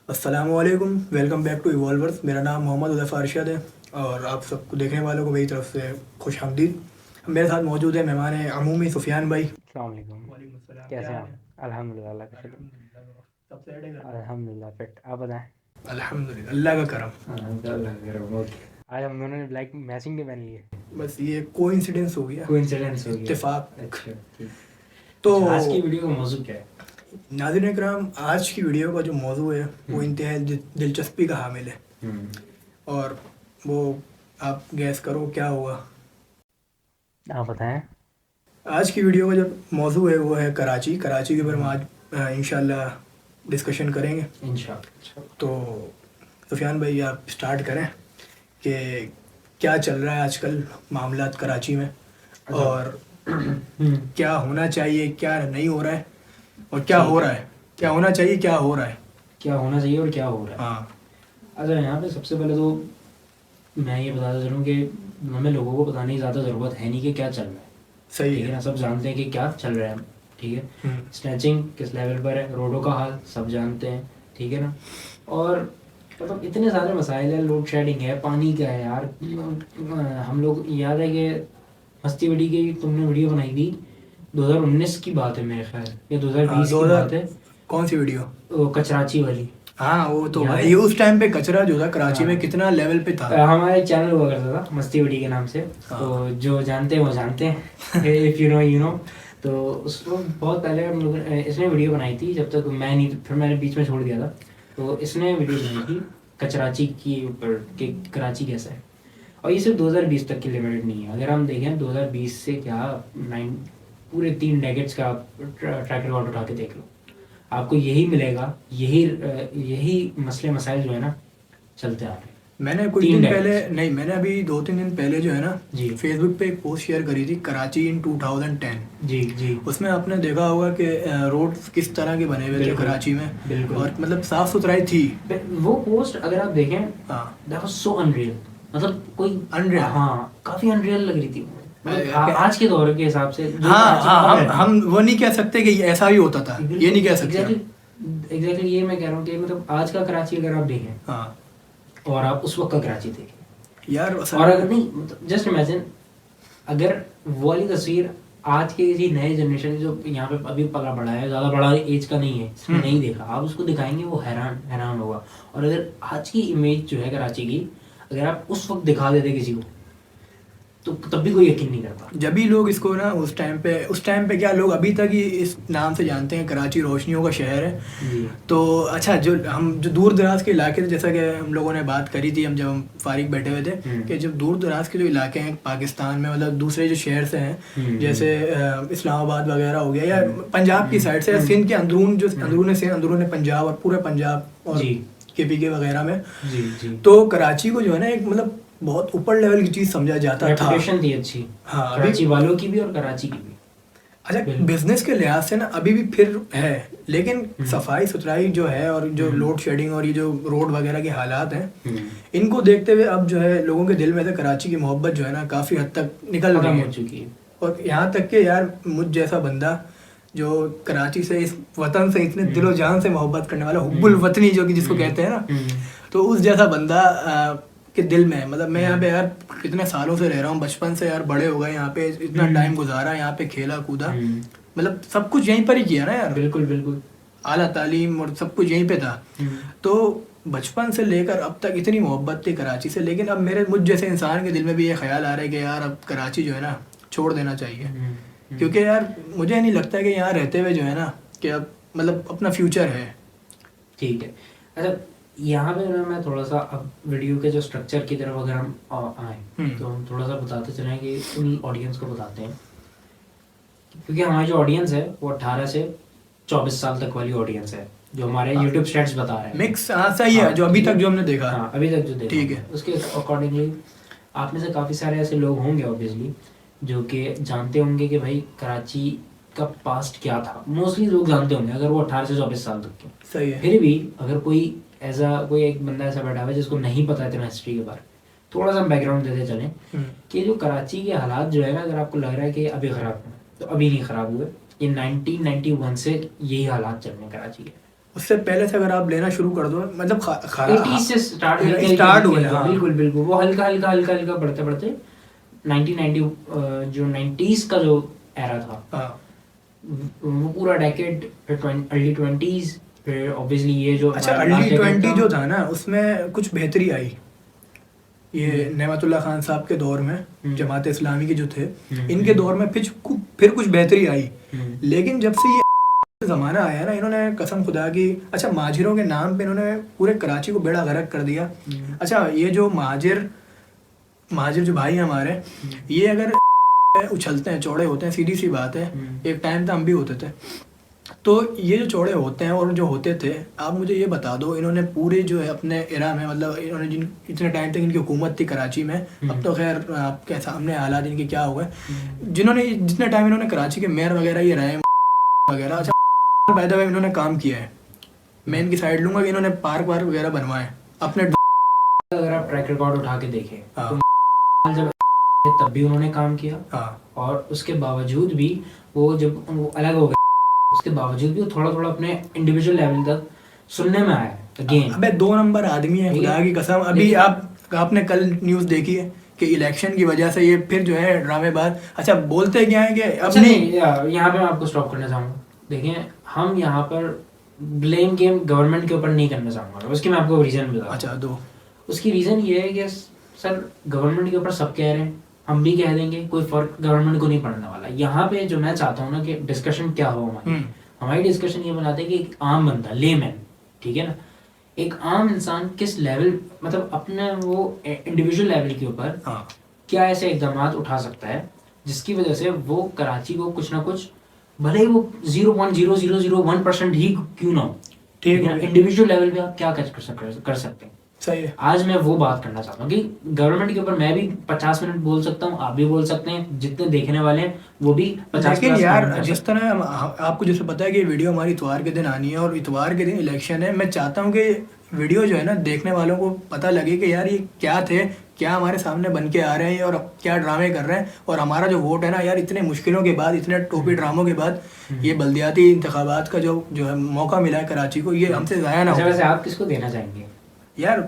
अस्सलामुअलैकुम, welcome back to इवॉल्वर्स। मेरा नाम मोहम्मद उज़ैफ़ अरशद है और आप सबको देखने वालों को मेरी तरफ से खुश आमदीद। मेरे साथ मौजूद है मेहमान है अमूमी सुफियान भाई। अस्सलाम वालेकुम। वालेकुम अस्सलाम, क्या कैसे हैं हाल आप? है? अल्हम्दुलिल्लाह, अल्लाह का शुक्र। अल्हम्दुलिल्लाह, सब सेट है घर पे? अल्हम्दुलिल्लाह फिट। आप बताएं? अल्हम्दुलिल्लाह, अल्लाह का करम। अल्हम्दुलिल्लाह। ओके, आज हम दोनों ने ब्लैक मैचिंग के पहन लिए। बस ये कोइंसिडेंस हो गया, कोइंसिडेंस हो गया। इत्तेफाक। अच्छा, ठीक। तो अच्छा, आज की वीडियो का मौजू क्या है? नाज़रीन इकराम, आज की वीडियो का जो मौजू है वो हम्म। इंतहाई दिलचस्पी का हामिल है। हम्म। और वो आप गैस करो क्या हुआ। आप बताएं? आज की वीडियो का जो मौजू है वो है कराची। कराची के ऊपर हम आज इंशाल्लाह डिस्कशन करेंगे। इंशाअल्लाह। तो सुफियान भाई आप स्टार्ट करें कि क्या चल रहा है आजकल मामलात कराची में, अच्छा। और हम्म। क्या होना चाहिए, क्या नहीं हो रहा है, और क्या ठीक हो है। रहा है, क्या होना चाहिए, क्या हो रहा है। क्या होना चाहिए और क्या हो रहा है? हाँ, अच्छा, यहाँ पे सबसे पहले तो मैं ये बताता चलूँ कि हमें लोगों को बताने की ज़्यादा ज़रूरत है नहीं कि क्या चल रहा है। सही ठीक है है। ना, सब जानते हैं कि क्या चल रहा है। ठीक है। हम्म, स्नैचिंग किस लेवल पर है, रोडों का हाल सब जानते हैं। ठीक है ना। और मतलब इतने सारे मसाइल हैं, लोड शेडिंग है, पानी का है यार। हम लोग याद है कि मस्ती बड़ी की तुमने वीडियो बनाई थी, 2019 की बात है मेरे ख्याल, या हाँ 2020 दो की हज़ार बात है। कौन सी वीडियो? वो कचराची वाली, हाँ वो तो याद भाई है? उस टाइम पे कचरा जो था कराची में हाँ। कितना लेवल पे था। हमारा एक चैनल हुआ करता था मस्ती बड़ी के नाम से। तो हाँ। जो जानते हैं वो जानते हैं, if you know you know. तो उसको बहुत पहले हम लोग इसने वीडियो बनाई थी, जब तक मैं नहीं, फिर मैंने बीच में छोड़ दिया था। तो इसने वीडियो बनाई थी कचराची की ऊपर कि कराची कैसा है। और ये सिर्फ 2020 तक की लिमिटेड नहीं है। अगर हम देखें 2020 से क्या, नाइन पूरे 3 डेकेड्स का ट्रैक रिकॉर्ड उठा के देख लो, आपको यही मिलेगा। यही मसले मसाइल जो है ना, चलते आ रहे हैं। मैंने कुछ तीन दिन पहले, डेकेड्स नहीं मैंने अभी 2-3 दिन पहले जो है ना जी फेसबुक पे एक पोस्ट शेयर करी थी, कराची इन 2010। जी जी। उसमें आपने देखा होगा कि रोड किस तरह के बने हुए थे बिल्कुल कराची में, बिल्कुल। और मतलब साफ़ सुथराई थी। वो पोस्ट अगर आप देखें, हाँ, दैट वाज सो अनरियल। मतलब कोई, अनरियल। हाँ काफ़ी अनरियल लग रही थी। मतलब आज के दौर के हिसाब से जो हाँ कराची में हाँ, हम हम रहते हैं। हम वो नहीं कह सकते कि ये ऐसा ही होता था, ये बिल्कुल नहीं कह सकते एग्जैक्टली। हम। एग्जैक्टली ये मैं कह रहा हूँ कि मतलब आज का कराची अगर आप देखें हाँ और आप उस वक्त का कराची देखें, यार असल और में। अगर नहीं, जस्ट इमेजिन, अगर वो वाली तस्वीर आज के किसी नए जनरेशन जो यहाँ पे अभी पला बड़ा है, ज़्यादा बड़ा एज का नहीं है, इसने नहीं देखा, आप उसको दिखाएंगे वो हैरान हैरान होगा। और अगर आज की इमेज जो है कराची की, अगर आप उस वक्त दिखा देते किसी को, तो तब भी कोई यकीन नहीं करता। जब भी लोग इसको ना उस टाइम पे क्या लोग अभी तक ही इस नाम से जानते हैं, कराची रोशनियों का शहर है। जी तो अच्छा, जो दूर दराज के इलाके थे, जैसा कि हम लोगों ने बात करी थी, जब हम फारिग बैठे हुए थे, कि जब दूर दराज के जो इलाके हैं पाकिस्तान में, मतलब दूसरे जो शहर से हैं, जैसे इस्लामाबाद वगैरह हो गया, या पंजाब की साइड से, या सिंध के अंदरून, जो अंदरून सिंध, अंदरून पंजाब और पूरे पंजाब और जी KPK वगैरह में, जी जी। तो कराची को जो है ना एक मतलब बहुत ऊपर लेवल की चीज़ समझा जाता था। रेपुटेशन थी अच्छी, हाँ अभी, कराची वालों की भी और कराची की भी। अच्छा बिल्कुल। बिजनेस के लिहाज से ना अभी भी फिर है, लेकिन सफाई सुथराई जो है और जो लोड शेडिंग और ये जो रोड वगैरह के हालात हैं, इनको देखते हुए अब जो है लोगों के दिल में से कराची की मोहब्बत जो है ना काफ़ी हद तक निकल खत्म रही हो है। चुकी है। और यहाँ तक कि यार मुझ जैसा बंदा जो कराची से, इस वतन से इतने दिलो जान से मोहब्बत करने वाला, हुब्बुल वतनी जो कि जिसको कहते हैं ना, तो उस जैसा बंदा के दिल में है। मतलब मैं यहाँ पे यार कितने सालों से रह रहा हूँ, बचपन से यार बड़े हो गए यहाँ पे, इतना टाइम गुजारा यहाँ पे, खेला कूदा, मतलब सब कुछ यहीं पर ही किया ना यार। बिल्कुल बिल्कुल। आला तालीम और सब कुछ यहीं पे था। तो बचपन से लेकर अब तक इतनी मोहब्बत थी कराची से, लेकिन अब मुझ जैसे इंसान के दिल में भी ये ख्याल आ रहा है कि यार अब कराची जो है ना छोड़ देना चाहिए। क्योंकि यार मुझे नहीं लगता कि यहाँ रहते हुए जो है ना कि अब मतलब अपना फ्यूचर है। ठीक है। अच्छा, यहाँ पे ना मैं थोड़ा सा अब वीडियो के जो स्ट्रक्चर की तरफ अगर हम आए, तो हम थोड़ा सा बताते चलें कि उन ऑडियंस को बताते हैं, क्योंकि हमारी जो ऑडियंस है वो 18 से 24 साल तक वाली ऑडियंस है, जो हमारे यूट्यूब स्टैट्स बता रहे हैं। मिक्स, हाँ सही है, जो अभी तक जो हमने देखा। हाँ अभी तक जो देखा ठीक है। उसके अकॉर्डिंगली आप में से काफ़ी सारे ऐसे लोग होंगे ऑब्वियसली जो कि जानते होंगे कि भाई कराची का पास्ट क्या था। मोस्टली लोग जानते होंगे अगर वो 18 से 24 साल तक के। सही है। फिर भी अगर कोई एक बंदा ऐसा बैठा हुआ है जिसको नहीं पता इतना हिस्ट्री के बारे में, थोड़ा सा बैकग्राउंड देते चलें कि जो कराची के हालात जो है ना, अगर आपको लग रहा है कि अभी ख़राब हुए, तो अभी नहीं ख़राब हुए। ये 1991 से यही हालात चल रहे हैं कराची के। उससे पहले से अगर आप लेना शुरू कर दो, मतलब 80s से स्टार्ट हुए, हाँ बिल्कुल बिल्कुल, वो हल्का हल्का हल्का हल्का बढ़ते बढ़ते 1990 जो 90s का जो एरा था, हाँ। वो पूरा डेकेड, फिर अर्ली 20s, फिर ऑब्वियसली ये जो अच्छा अर्ली 20 जो था ना, उसमें कुछ बेहतरी आई, ये नेमतुल्लाह खान साहब के दौर में, जमात इस्लामी के जो थे, इनके दौर में फिर कुछ बेहतरी आई। लेकिन जब से ये ज़माना आया ना, इन्होंने कसम खुदा की, अच्छा माजिरों के नाम पे इन्होंने पूरे कराची को बेड़ा गर्क कर दिया। अच्छा ये जो माजिर जो भाई हमारे, ये अगर उछलते हैं, चौड़े होते हैं, सीधी सी बात है, एक टाइम था हम भी होते थे, तो ये जो चौड़े होते हैं और जो होते थे, आप मुझे ये बता दो, इन्होंने पूरे जो है अपने इरा में, मतलब इन्होंने इतने टाइम तक इनकी हुकूमत थी कराची में, अब तो खैर आपके सामने हालात इनके क्या हुए, जितने टाइम इन्होंने कराची के मेयर वगैरह ये रहे वगैरह, अच्छा बाय द वे इन्होंने काम किया है, मैं इनकी साइड लूंगा कि इन्होंने पार्क वार्क वगैरह बनवाए अपने। अगर आप ट्रैक रिकॉर्ड उठा के देखें तो जब तब भी उन्होंने काम किया, और उसके बावजूद भी वो जब वो अलग हो गए, उसके बावजूद भी वो थोड़ा थोड़ा अपने इंडिविजुअल लेवल तक सुनने में आया अगेन। अबे 2 नंबर आदमी है खुदा की कसम। अभी आपने कल न्यूज़ देखी है कि इलेक्शन की वजह से ये फिर जो है ड्रामेबाज, अच्छा बोलते क्या है कि अपनी, यहाँ पे मैं आपको स्टॉप करना चाहूँगा। देखिए हम यहाँ पर ब्लेम गेम गवर्नमेंट के ऊपर नहीं करना चाहूँगा, उसकी मैं आपको रीज़न बताऊँ। अच्छा दो। उसकी रीज़न ये है कि सर गवर्नमेंट के ऊपर सब कह रहे हैं, हम भी कह देंगे, कोई फर्क गवर्नमेंट को नहीं पड़ने वाला। यहाँ पे जो मैं चाहता हूँ ना कि डिस्कशन क्या हो हमारी डिस्कशन ये बनाते हैं कि एक आम बंदा, लेमैन, ठीक है ना, एक आम इंसान किस लेवल, मतलब अपने वो इंडिविजुअल लेवल के ऊपर क्या ऐसे इकदाम उठा सकता है जिसकी वजह से वो कराची को कुछ ना कुछ, भले ही वो 0.0001% ही क्यों ना हो, ठीक है, इंडिविजुअल लेवल पे आप क्या कर सकते हैं। सही है। आज मैं वो बात करना चाहता हूँ कि गवर्नमेंट के ऊपर मैं भी 50 मिनट बोल सकता हूँ, आप भी बोल सकते हैं, जितने देखने वाले हैं वो भी 50 लेकिन यार जिस तरह आपको जैसे पता है कि वीडियो हमारी इतवार के दिन आनी है और इतवार के दिन इलेक्शन है, मैं चाहता हूँ कि वीडियो जो है ना देखने वालों को पता लगे कि यार ये क्या थे, क्या हमारे सामने बन के आ रहे हैं और क्या ड्रामे कर रहे हैं, और हमारा जो वोट है ना यार, इतने मुश्किलों के बाद, इतने टोपी ड्रामों के बाद ये बल्दियाती इंतखाबात का जो है मौका मिला है कराची को, ये हमसे ज़ाया ना हो। वैसे आप किसको देना चाहेंगे? यार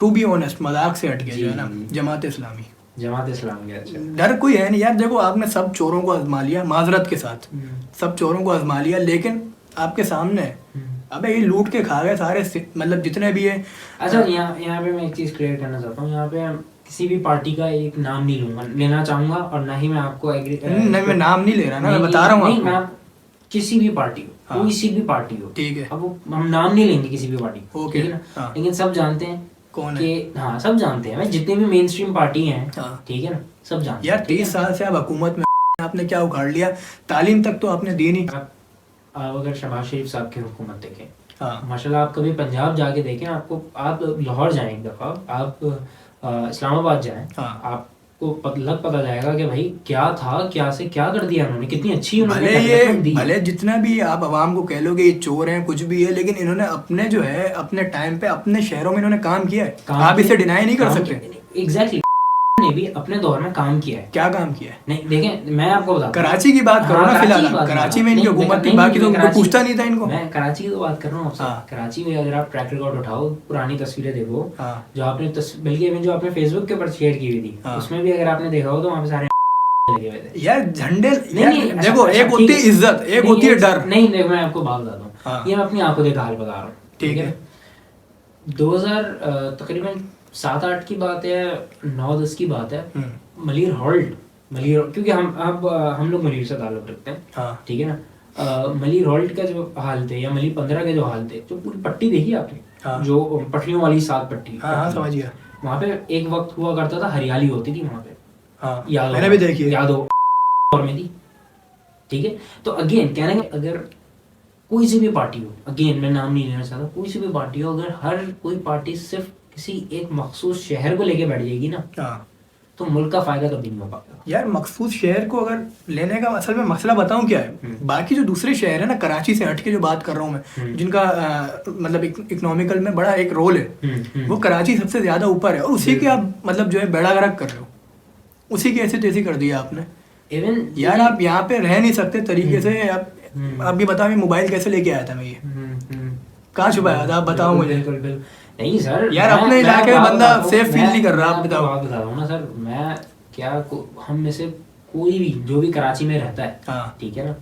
टू बी ऑनेस्ट, मजाक से हट गया जो है ना, जमात इस्लामी। अच्छा। डर कोई है नहीं यार, देखो आपने सब चोरों को आजमा लिया, माजरत के साथ सब चोरों को आजमा लिया, लेकिन आपके सामने अबे ये लूट के खा गए सारे, मतलब जितने भी है। अच्छा यहाँ पे मैं एक चीज़ क्लियर करना चाहता हूँ, यहाँ पे किसी भी पार्टी का एक नाम नहीं लेना चाहूंगा, और ना ही मैं आपको नहीं मैं नाम नहीं ले रहा ना, मैं बता रहा हूँ मैं किसी भी पार्टी हो, कोई सी भी पार्टी हो, ठीक है, अब वो हम नाम नहीं लेंगे किसी भी पार्टी, ठीक है ना, लेकिन सब जानते हैं कौन है, हाँ सब जानते हैं, जितने भी मेन स्ट्रीम पार्टी हैं, ठीक है ना, सब जानते हैं। यार 30 साल से आप हुकूमत में, आपने क्या उखाड़ लिया, तालीम तक तो आपने दी नहीं। आप अगर शहबाज शरीफ साहब की हुकूमत देखें, माशाल्लाह, आप कभी पंजाब जाके देखें, आपको, आप लाहौर जाएं एक दफ़ा, आप इस्लामाबाद जाएं, आपको पता जाएगा कि भाई क्या था, क्या से क्या कर दिया उन्होंने, कितनी अच्छी उन्होंने भले जितना भी आप आवाम को कह लोगे ये चोर हैं कुछ भी है, लेकिन इन्होंने अपने जो है अपने टाइम पे अपने शहरों में इन्होंने काम किया है, आप इसे डिनाई नहीं कर सकते। एग्जैक्टली, ने भी अपने दौर में काम किया है। क्या काम किया है? नहीं देखें, मैं आपको बताता हूँ, कराची की बात करो ना फिलहाल, कराची में इनकी हुकूमत थी, बाकी तो कोई पूछता नहीं था इनको। मैं कराची की तो बात कर रहा हूँ आपसे। कराची में अगर आप ट्रैक रिकॉर्ड उठाओ, पुरानी तस्वीरें देखो, जो आपने बल्कि जो आपने फेसबुक के ऊपर शेयर की हुई थी, उसमें भी अगर आपने देखा हो तो वहाँ पे सारे लगे हुए थे यार, झंडे। देखो एक होती है इज्जत, एक होती है डर। नहीं देखो, मैं आपको बात बताता हूँ, ये मैं अपनी आंखों देखा हाल बता रहा हूँ, ठीक है। 2000 तकरीबन 7-8 की बात है, 9-10 की बात है, मलिर हॉल्ट, क्योंकि हम लोग मलिर से ताल्लुक रखते हैं, ठीक है ना। मलिर हॉल्ट का जो हाल थे, या मलिर 15 के जो हाल थे, जो पूरी पट्टी देखी आपने, जो पटरियों वाली 7 पट्टी, समझिए, वहाँ पे एक वक्त हुआ करता था, हरियाली होती थी वहाँ पे, मैंने भी देखी है, याद हो और में थी, ठीक है। तो अगेन कहना, अगर कोई सी भी पार्टी हो, अगेन मैं नाम नहीं लेना चाहता, कोई सी भी पार्टी हो, अगर हर कोई पार्टी सिर्फ किसी एक मखसूस शहर को लेके बैठ जाएगी ना, तो मुल्क का फायदा कभी नहीं हो पाएगा। यार मखसूस शहर को अगर लेने का असल में मसला बताऊं क्या है, बाकी जो दूसरे शहर है ना, कराची से हट के जो बात कर रहा हूँ मैं, जिनका मतलब इकोनॉमिकल में बड़ा एक रोल है, वो कराची सबसे ज्यादा ऊपर है, और उसी के आप मतलब जो है बेड़ा गर्क कर रहे हो, उसी की ऐसी तैसी कर दिया आपने। इवन यार आप यहाँ पे रह नहीं सकते तरीके से। आप भी बताओ, मोबाइल कैसे लेके आया था मैं, ये कहाँ छुपाया था, आप बताओ मुझे। बिल्कुल बिल्कुल नहीं सर, यार मैं- अपने मैं इलाके में आपको बंदा बताता हूँ, सेफ फील मैं- नहीं कर रहा, मैं आप आपको बताओ। बात बता रहा हूँ ना सर, मैं क्या हम में से कोई भी जो भी कराची में रहता है, हाँ। ठीक है ना,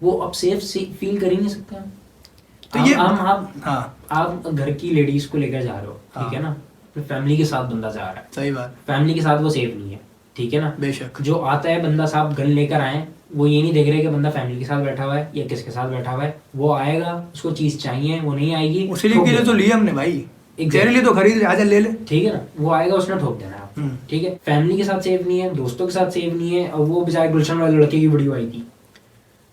वो अब सेफ फील कर ही नहीं सकता। तो आप ये आप हाँ आप घर की लेडीज को लेकर जा रहे हो, ठीक हाँ। है ना, फिर फैमिली के साथ बंदा जा रहा है, सही बात, फैमिली के साथ वो सेफ नहीं है, ठीक है ना। बेशक। जो आता है बंदा साहब गन लेकर आए, वो ये नहीं देख रहे कि बंदा फैमिली के साथ बैठा हुआ है या किसके साथ बैठा हुआ है, वो आएगा, उसको चीज चाहिए, वो नहीं आएगी, उसी ठोक के लिए तो देगा। लिए हमने भाई, Exactly. तेरे लिए तो खरीद, आजा ले ले। ठीक है ना, वो आएगा, उसने ठोक देना है आपको, ठीक है। फैमिली के साथ सेफ नहीं है, दोस्तों के साथ सेफ नहीं है। और वो बेचारे गुलशन वाले लड़के की वीडियो आई थी,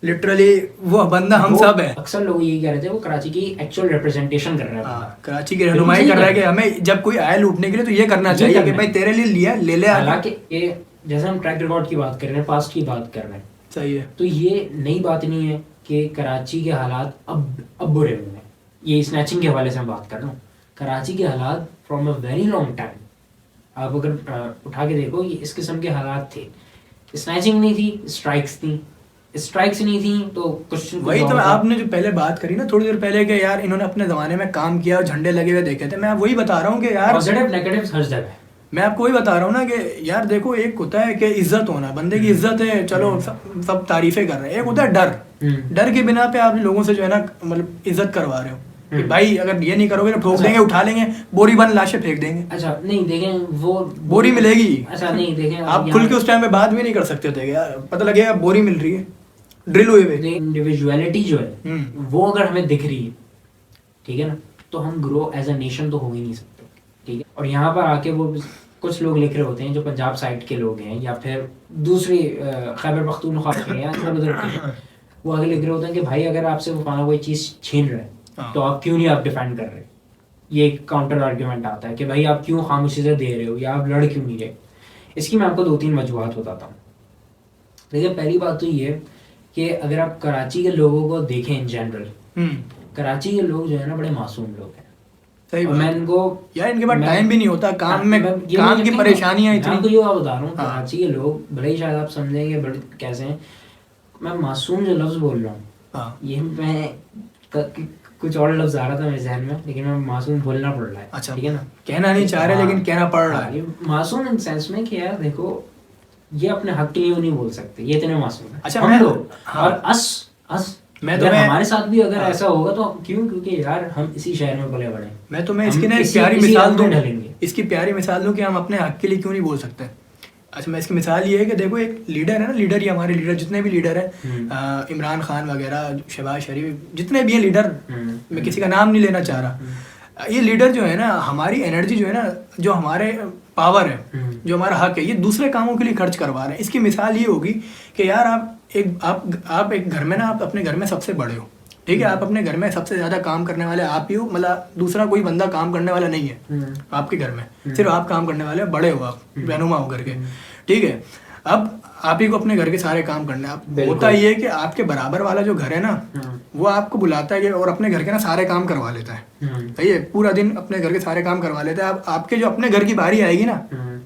लिटरली वो बंदा हम वो सब है। अक्सर लोग यही कह रहे थे, वो कराची की एक्चुअल रिप्रेजेंटेशन कर रहा है बंदा। हाँ, कराची की रहनुमाई कर रहा है कि हमें जब कोई आए लूटने के लिए तो ये करना चाहिए कि भाई तेरे लिए लिया, ले ले आगे। हालांकि ये जैसे हम ट्रैक रिकॉर्ड की बात कर रहे हैं, पास्ट की बात कर रहे हैं, सही है। तो ये नई बात नहीं है कि कराची के हालात अब बुरे हुए हैं। ये स्नैचिंग के हवाले से मैं बात कर रहा हूँ। कराची के हालात from a very long time, आप अगर उठा के देखो, ये इस किस्म के हालात थे। स्नैचिंग नहीं थी, स्ट्राइक्स थी, स्ट्राइक्स नहीं थी तो कुछ वही तो आपने जो पहले बात करी ना थोड़ी देर पहले कि यार इन्होंने अपने जमाने में काम किया और झंडे लगे हुए देखे थे, मैं वही बता रहा हूँ कि यार पॉजिटिव नेगेटिव हर जगह है। मैं आपको वही बता रहा हूँ ना कि यार देखो, एक होता है कि इज्जत होना, बंदे की इज्जत है, चलो सब तारीफें कर रहे हैं। एक होता है डर, डर के बिना पे आप लोगों से जो है ना मतलब इज्जत करवा रहे हो कि भाई अगर ये नहीं करोगे तो ठोक देंगे, उठा लेंगे, बोरी बंद लाशें फेंक देंगे। अच्छा नहीं देखें, वो बोरी मिलेगी। अच्छा नहीं देखें, आप खुल के उस टाइम पे बात भी नहीं कर सकते थे, यार पता लगेगा बोरी मिल रही है, ड्रिल हुए हुए। इंडिविजुअलिटी जो है वो अगर हमें दिख रही है, ठीक है ना, तो हम ग्रो एज अ नेशन तो हो ही नहीं सकते, ठीक है। और यहाँ पर आके वो कुछ लोग लिख रहे होते हैं जो पंजाब साइड के लोग हैं या फिर दूसरी खैबर पख्तूनख्वा के हैं या इधर उधर के हैं, वो आगे लिख रहे होते हैं कि भाई अगर आपसे वो कोई चीज़ छीन रहा है तो आप क्यों नहीं आप डिफेंड कर रहे। ये एक काउंटर आर्ग्यूमेंट आता है कि भाई आप क्यों खामोशी से दे रहे हो या आप लड़ क्यों नहीं रहे। इसकी मैं आपको 2-3 वजूहत बताता हूँ। देखिए पहली बात तो ये कि अगर आप कराची के लोगों को देखें इन जनरल, कराची के लोग जो है ना बड़े मासूम लोग हैं। सही और मैं इनको यार इनके पास टाइम भी नहीं होता, काम में ये काम की परेशानियां इतनी। मैं तो ये बता रहा हूँ, हाँ। कराची के लोग भले ही शायद आप समझेंगे बड़े कैसे हैं, मैं मासूम जो लफ्ज बोल रहा हूँ, हाँ। ये मैं कुछ और लफ्ज आ रहा था मेरे जहन में, लेकिन मैं मासूम बोलना पड़ रहा है। अच्छा, ठीक है ना, कहना नहीं चाह रहे हाँ, लेकिन कहना पड़ रहा हाँ, है। ये मासूम इन सेंस में कि यार देखो ये अपने हक के लिए नहीं बोल सकते, ये इतने मासूम है। अच्छा, हम मैं- लोग हाँ। और अस मैं अगर तुम्हें- हमारे साथ भी अगर हाँ। ऐसा होगा तो क्यों, क्योंकि यार हम इसी शहर में पले बड़े हैं। मैं तुम्हें हम इसकी ना एक इसी- प्यारी इसी मिसाल रंग में दूं, ढलेंगे। इसकी प्यारी मिसाल दूं कि हम अपने हक के लिए क्यों नहीं बोल सकते। अच्छा, मैं इसकी मिसाल ये है कि देखो एक लीडर है ना, लीडर ये हमारे लीडर जितने भी लीडर हैं, इमरान खान वगैरह, शहबाज शरीफ, जितने भी हैं लीडर, मैं किसी का नाम नहीं लेना चाह रहा, ये लीडर जो है ना, हमारी एनर्जी जो है ना, जो हमारे पावर है, जो हमारा हक है, ये दूसरे कामों के लिए खर्च करवा रहे हैं। इसकी मिसाल ये होगी कि यार आप एक घर में ना, आप अपने घर में सबसे बड़े हो, ठीक है, आप अपने घर में सबसे ज्यादा काम करने वाले आप ही हो, मतलब दूसरा कोई बंदा काम करने वाला नहीं है आपके घर में, सिर्फ आप काम करने वाले हो, बड़े हो आप, रहनुमा हो घर के, ठीक है। अब आप ही को अपने घर के सारे काम करने हैं। आप होता ये है कि आपके बराबर वाला जो घर है ना, वो आपको बुलाता है और अपने घर के ना सारे काम करवा लेता है, सही है, पूरा दिन अपने घर के सारे काम करवा लेता है। अब आपके जो अपने घर की बारी आएगी ना,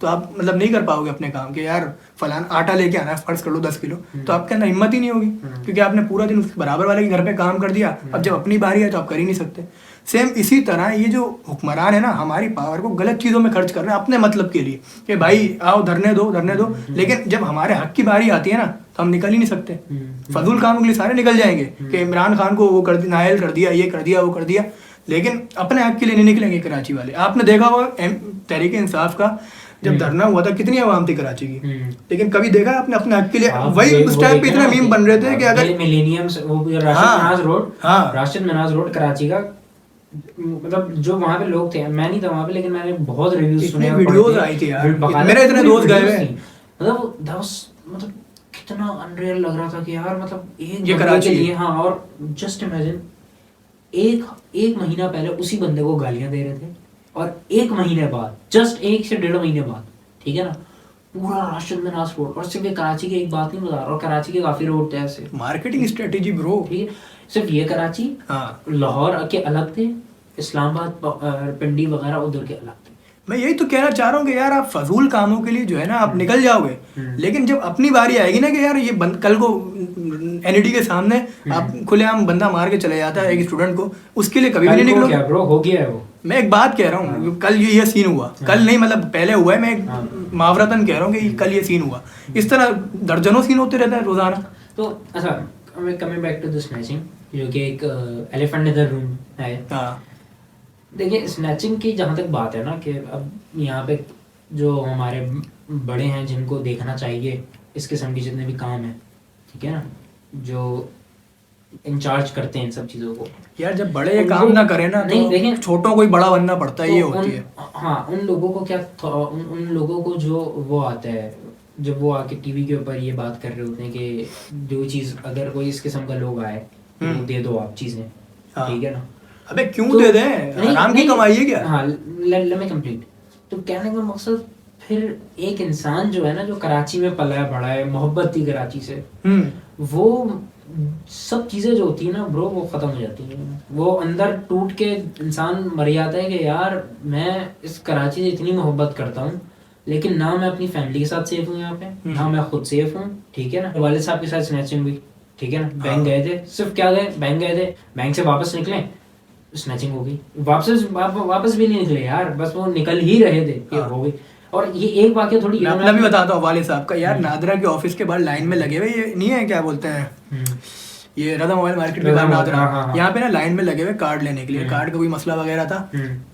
तो आप मतलब नहीं कर पाओगे अपने काम के, यार फलाना आटा लेके आना है, फर्ज कर लो 10 किलो, तो आपके अंदर हिम्मत ही नहीं होगी, क्योंकि आपने पूरा दिन उसके बराबर वाले के घर पे काम कर दिया। अब जब अपनी बारी है तो आप कर ही नहीं सकते। सेम इसी तरह ये जो हुक्मरान है ना, हमारी पावर को गलत चीज़ों में खर्च कर रहे हैं अपने मतलब के लिए, कि भाई आओ धरने दो, लेकिन जब हमारे हक की बारी आती है ना, तो हम निकल ही नहीं सकते। फजूल कामों के लिए सारे निकल जाएंगे कि इमरान खान को वो कर दिया, नायल कर दिया, ये कर दिया, वो कर दिया, लेकिन अपने हक के लिए नहीं निकलेंगे कराची वाले। आपने देखा होगा तहरीक इंसाफ का जब धरना हुआ था, कितनी आवाम थी कराची की, लेकिन कभी देखा आपने अपने हक के लिए? वही उस टाइम पे इतने मीम बन रहे थे कि अगर मिलेनियम्स, वो राशिद मनाज रोड कराची का, मतलब जो वहाँ पे लोग थे, मैं नहीं था वहाँ पे, लेकिन मैंने बहुत रिव्यूज सुने, वीडियोस आई थी यार, मेरे इतने दोस्त गए हुए, मतलब कितना अनरियल लग रहा था कि यार मतलब ये कराची के लिए। हाँ, और जस्ट इमेजिन एक महीना पहले उसी बंदे को गालियां दे रहे थे, और 1 महीने बाद, जस्ट 1 से 1.5 महीने बाद, ठीक है ना, पूरा राशिद मनाज रोड, और सिर्फ ये कराची की एक बात नहीं बता रहा, और कराची के काफी रोड थे ऐसे, मार्केटिंग स्ट्रेटेजी ब्रो, ठीक है, सिर्फ ये कराची, हाँ, लाहौर के अलग थे, इस्लामाबाद, पिंडी वगैरह उधर के अलग थे, मैं यही तो कहना चाह रहा हूँ कि यार आप फजूल कामों के लिए जो है ना आप निकल जाओगे, लेकिन जब अपनी बारी आएगी ना कि यार ये कल को एनईडी के सामने आप खुलेआम बंदा मार के चले जाता है एक स्टूडेंट को, उसके लिए कभी भी नहीं निकलोगे। क्या ब्रो हो गया है वो। मैं एक बात कह रहा हूँ, कल ये सीन हुआ, कल नहीं मतलब पहले हुआ है, मैं एक मावरतन कह रहा हूँ कि कल ये सीन हुआ। इस तरह दर्जनों सीन होते रहते हैं रोजाना। तो अच्छा, coming back to the snatching, जो कि एक एलिफेंट इन द रूम है। हाँ देखिए स्नैचिंग की जहाँ तक बात है ना, कि अब यहाँ पे जो हमारे बड़े हैं जिनको देखना चाहिए इस किस्म के जितने भी काम हैं, ठीक है ना, जो इंचार्ज करते हैं इन सब चीज़ों को। यार जब बड़े ये काम ना करें ना नहीं, तो देखें छोटों को ही बड़ा बनना पड़ता है, तो ये होती है। हाँ, उन लोगों को क्या उन लोगों को जो वो आता है, जब वो आके टीवी के ऊपर ये बात कर रहे होते हैं कि जो चीज़ अगर कोई इस किस्म का लोग आए तो दे दो आप चीज़ें, ठीक है ना। अबे क्यों तो दे दें, आराम की कमाई है क्या। हाँ, लेट मी कंप्लीट। तो कहने का मकसद, फिर एक इंसान जो है ना, जो कराची में पला है बड़ा है, मोहब्बत थी कराची से, वो सब चीज़ें जो होती है ना ब्रो, वो ख़त्म हो जाती है। वो अंदर टूट के इंसान मर जाता है कि यार मैं इस कराची से इतनी मोहब्बत करता हूँ, लेकिन ना मैं अपनी फैमिली के साथ सेफ हूँ यहाँ पे, ना मैं खुद सेफ हूँ, ठीक है ना। वालिद साहब के साथ स्नैचिंग हुई, ठीक है ना। बैंक गए थे, सिर्फ क्या गए, बैंक गए थे, बैंक से वापस निकले, स्नैचिंग हो गई। वापस भी नहीं निकले यार, बस वो निकल ही रहे थे, ये हो गई। और ये एक वाक्य थोड़ी, मैं अपना भी बताता हूँ वाले साहब का। यार नादरा के ऑफिस के बाहर लाइन में लगे हुए, ये नहीं है क्या बोलते हैं, ये रदा मोबाइल मार्केट के बाहर नादरा, यहाँ पे ना लाइन में लगे हुए कार्ड लेने के लिए। कार्ड का कोई मसला वगैरह था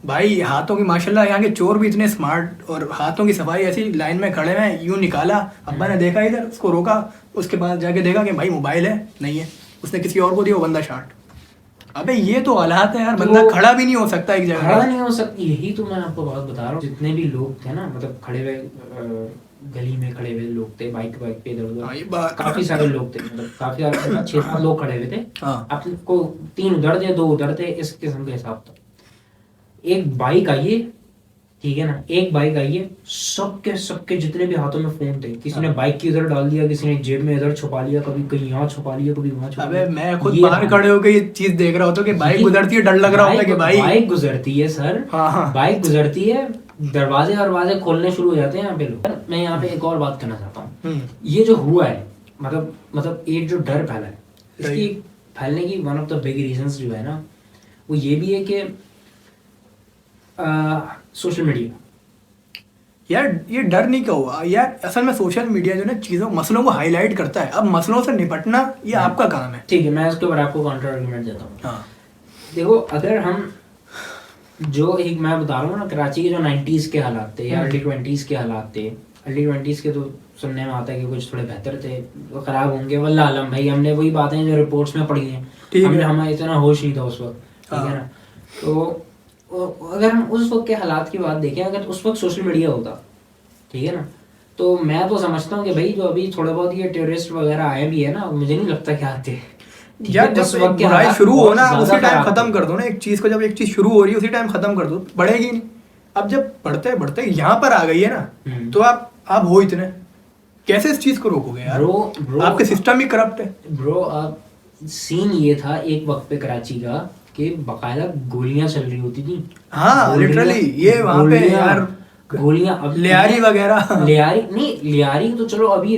भाई, हाथों की माशाल्लाह यहाँ के चोर भी इतने स्मार्ट, और हाथों की सफाई ऐसी, लाइन में खड़े हैं, यूं निकाला, अब्बा ने देखा इधर, उसको रोका, उसके बाद जाके देखा कि भाई मोबाइल है, नहीं है, उसने किसी और को दिया, वो बंदा शार्ट। अबे ये तो हालात है यार, बंदा खड़ा भी नहीं हो सकता एक जगह, खड़ा नहीं हो सकता। यही तो मैं आपको बात बता रहा हूँ, जितने भी लोग थे ना, मतलब खड़े हुए गली में खड़े हुए लोग थे, बाइक पे इधर उधर, काफी सारे लोग थे, मतलब काफी सारे 6-7 लोग खड़े हुए थे। आपको 3 उधर थे, 2 उधर थे, इस किस्म का हिसाब था। एक बाइक आई है, ठीक है ना, एक बाइक आई है, सबके जितने भी हाथों में फोन थे, किसी ने बाइक की इधर डाल दिया, किसी ने जेब में इधर छुपा लिया, कभी कहीं यहाँ छुपा लिया, कभी वहाँ छुपा लिया। अबे मैं खुद बाहर खड़े होकर ये चीज देख रहा होता कि बाइक गुजरती है, डर लग रहा होता है कि भाई बाइक गुजरती है सर, बाइक गुजरती है, दरवाजे खोलने शुरू हो जाते हैं यहाँ पे लोग। मैं यहाँ पे एक और बात करना चाहता हूँ, ये जो हुआ है, मतलब एक जो डर फैला है, इसकी फैलने की one of the big reasons जो है ना, वो ये भी है कि सोशल मीडिया। यार ये डर नहीं का हुआ यार, असल में सोशल मीडिया जो ना चीज़ों मसलों को हाईलाइट करता है। अब मसलों से निपटना ये आपका काम है, ठीक है। मैं इसके ऊपर आपको काउंटर आर्गुमेंट देता हूँ। हाँ देखो, अगर हम जो एक मैं बता रहा हूँ ना, कराची के जो 90s के हालात थे या अर्ली 20s के हालात थे, अर्ली 20s के तो सुनने में आता है कि कुछ थोड़े बेहतर थे, वो ख़राब होंगे, वल्लाह आलम भाई, हमने वही बातें जो रिपोर्ट्स में पढ़ी हैं, हमें इतना होश नहीं था उस वक्त, ठीक है ना। तो अगर हम उस वक्त के हालात की बात देखें, अगर उस वक्त सोशल मीडिया होता, ठीक है ना, तो मैं तो समझता हूँ कि भाई जो अभी थोड़े बहुत ये टेररिस्ट वगैरह आए भी है ना, मुझे नहीं लगता क्या आते। यार जब बुराई शुरू हो ना उसी टाइम खत्म कर दो ना एक चीज को, जब एक चीज शुरू हो रही है उसी टाइम खत्म कर दो, बढ़ेगी नहीं। अब जब बढ़ते यहाँ पर आ गई है ना, तो आप हो इतने कैसे इस चीज को रोकोगे यार। ब्रो आपके सिस्टम ही करप्ट है ब्रो। अब सीन ये था एक वक्त पे कराची का कि बकायदा गोलियां चल रही होती थी। हाँ लिटरली, ये वहाँ पे यार गोलियां, अब लियारी वगैरह, लियारी तो चलो अभी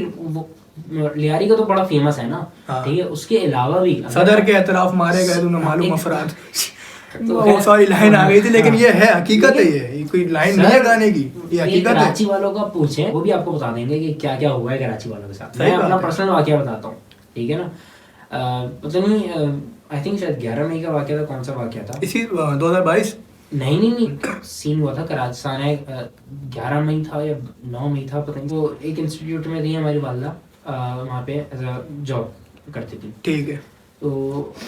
लियारी का तो बड़ा फेमस है ना, ठीक है। उसके अलावा भी सदर के एतराफ मारे गए तुम्हें मालूम अफराद, तो सॉरी लाइन आ गई थी, लेकिन ये है हकीकत है, ये कोई लाइन नहीं है गाने की, ये हकीकत है। कराची वालों का पूछे, वो भी आपको बता देंगे कि क्या क्या हुआ है कराची वालों के साथ। मैं अपना पर्सनल वाकया बताता हूँ, ठीक है ना। पता नहीं, आई थिंक शायद 11 मई का वाकया था, कौन सा वाकया था, इसी 2022? नहीं, सीन हुआ था कराची, 11 मई था या 9 मई था, पता नहीं। तो एक इंस्टीट्यूट में थी हमारी वालदा, वहाँ पे एज अ जॉब करती थी, ठीक है। तो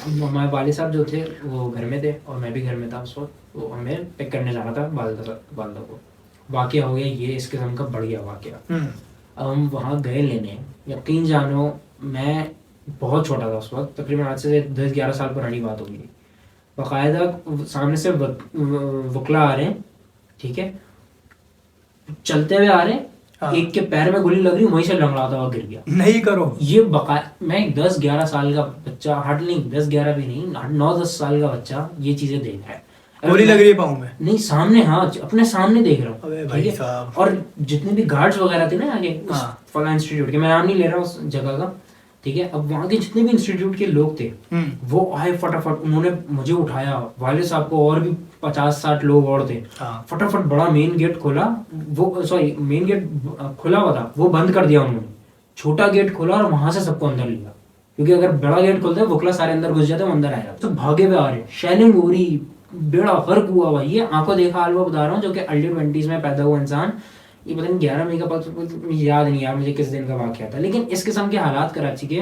हमारे वालिद साहब जो थे वो घर में थे और मैं भी घर में था उस वक्त, तो हमें पिक करने जाना था वालदा को। वाकया हो गया ये इस किस्म का बढ़ गया वाकया। अब हम वहाँ गए लेने, यकीन जानो मैं बहुत छोटा था उस वक्त, तकरीबन आज से 10-11 साल पुरानी बात होगी। बाकायदा सामने से वकला आ रहे हैं, ठीक है, चलते हुए आ रहे हैं, एक के पैर में गोली लग रही, वहीं से लंगड़ाता हुआ गिर गया। नहीं करो ये मैं 10-11 साल का बच्चा, हार्डली 10-11 भी नहीं, 9-10 साल का बच्चा ये चीजें देख रहा है। गोली लग रही है पाँव में? नहीं, सामने, हाँ अपने सामने देख रहा हूँ। अबे भाई ठीक है? साहब। और जितने भी गार्ड्स वगैरह थे ना आगे उस हाँ। फला इंस्टीट्यूट के, मैं नाम नहीं ले रहा उस जगह का, ठीक है, अब वहाँ के जितने भी इंस्टीट्यूट के लोग थे वो आए फटाफट, उन्होंने मुझे उठाया, वाले साहब को, और भी 50-60 लोग और थे। हाँ। फटाफट बड़ा मेन गेट खोला, वो सॉरी मेन गेट खुला हुआ था, वो बंद कर दिया उन्होंने, छोटा गेट खोला और वहां से सबको अंदर लिया, क्योंकि अगर बड़ा गेट खोलते हैं वकला सारे अंदर घुस जाते, वो अंदर आएगा। तो भागे हुए आ रहे, शेलिंग हो रही, बेड़ा फर्क हुआ भाई, ये आंखों देखा हाल वो बता रहा हूँ, जो कि अर्ली 20s में पैदा हुआ इंसान, ये पता नहीं 11 मई का मुझे याद नहीं यार मुझे किस दिन का वाकया था, लेकिन इस किस्म के हालात कराची के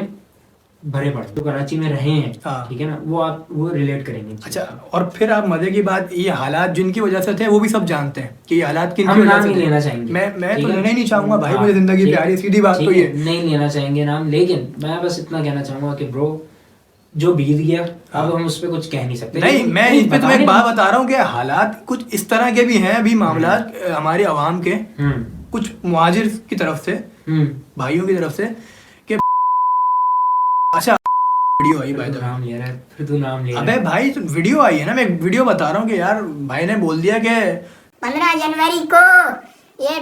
भरे पड़े, तो कराची में रहे हैं, हाँ। ठीक है ना, वो रिलेट करेंगे। अच्छा, और फिर आप मजे की बात, ये हालात जिनकी वजह से थे वो भी सब जानते हैं कि ये हालात किन हम की वजह नाम से नहीं थे। लेना चाहेंगे, मैं ठीक तो है? लेना ही नहीं चाहूंगा भाई, हाँ, मुझे जिंदगी ठीक प्यारी, है, सीधी बात ठीक तो है, ये। नहीं लेना चाहेंगे नाम, लेकिन मैं बस इतना कहना चाहूंगा कि ब्रो जो बीत गया, अब हम उस पर कुछ कह नहीं सकते। नहीं, मैं इस पे तुम्हें एक बात बता रहा हूँ कि हालात कुछ इस तरह के भी हैं अभी मामला हमारे अवाम के, कुछ मुहाजिर की तरफ से, भाइयों की तरफ से, कि अच्छा वीडियो आई भाई, नाम ले रहा है, फिर तू नाम ले रहा अबे है। भाई तो वीडियो आई है ना, मैं एक वीडियो बता रहा हूँ कि यार भाई ने बोल दिया कि 15 जनवरी को ये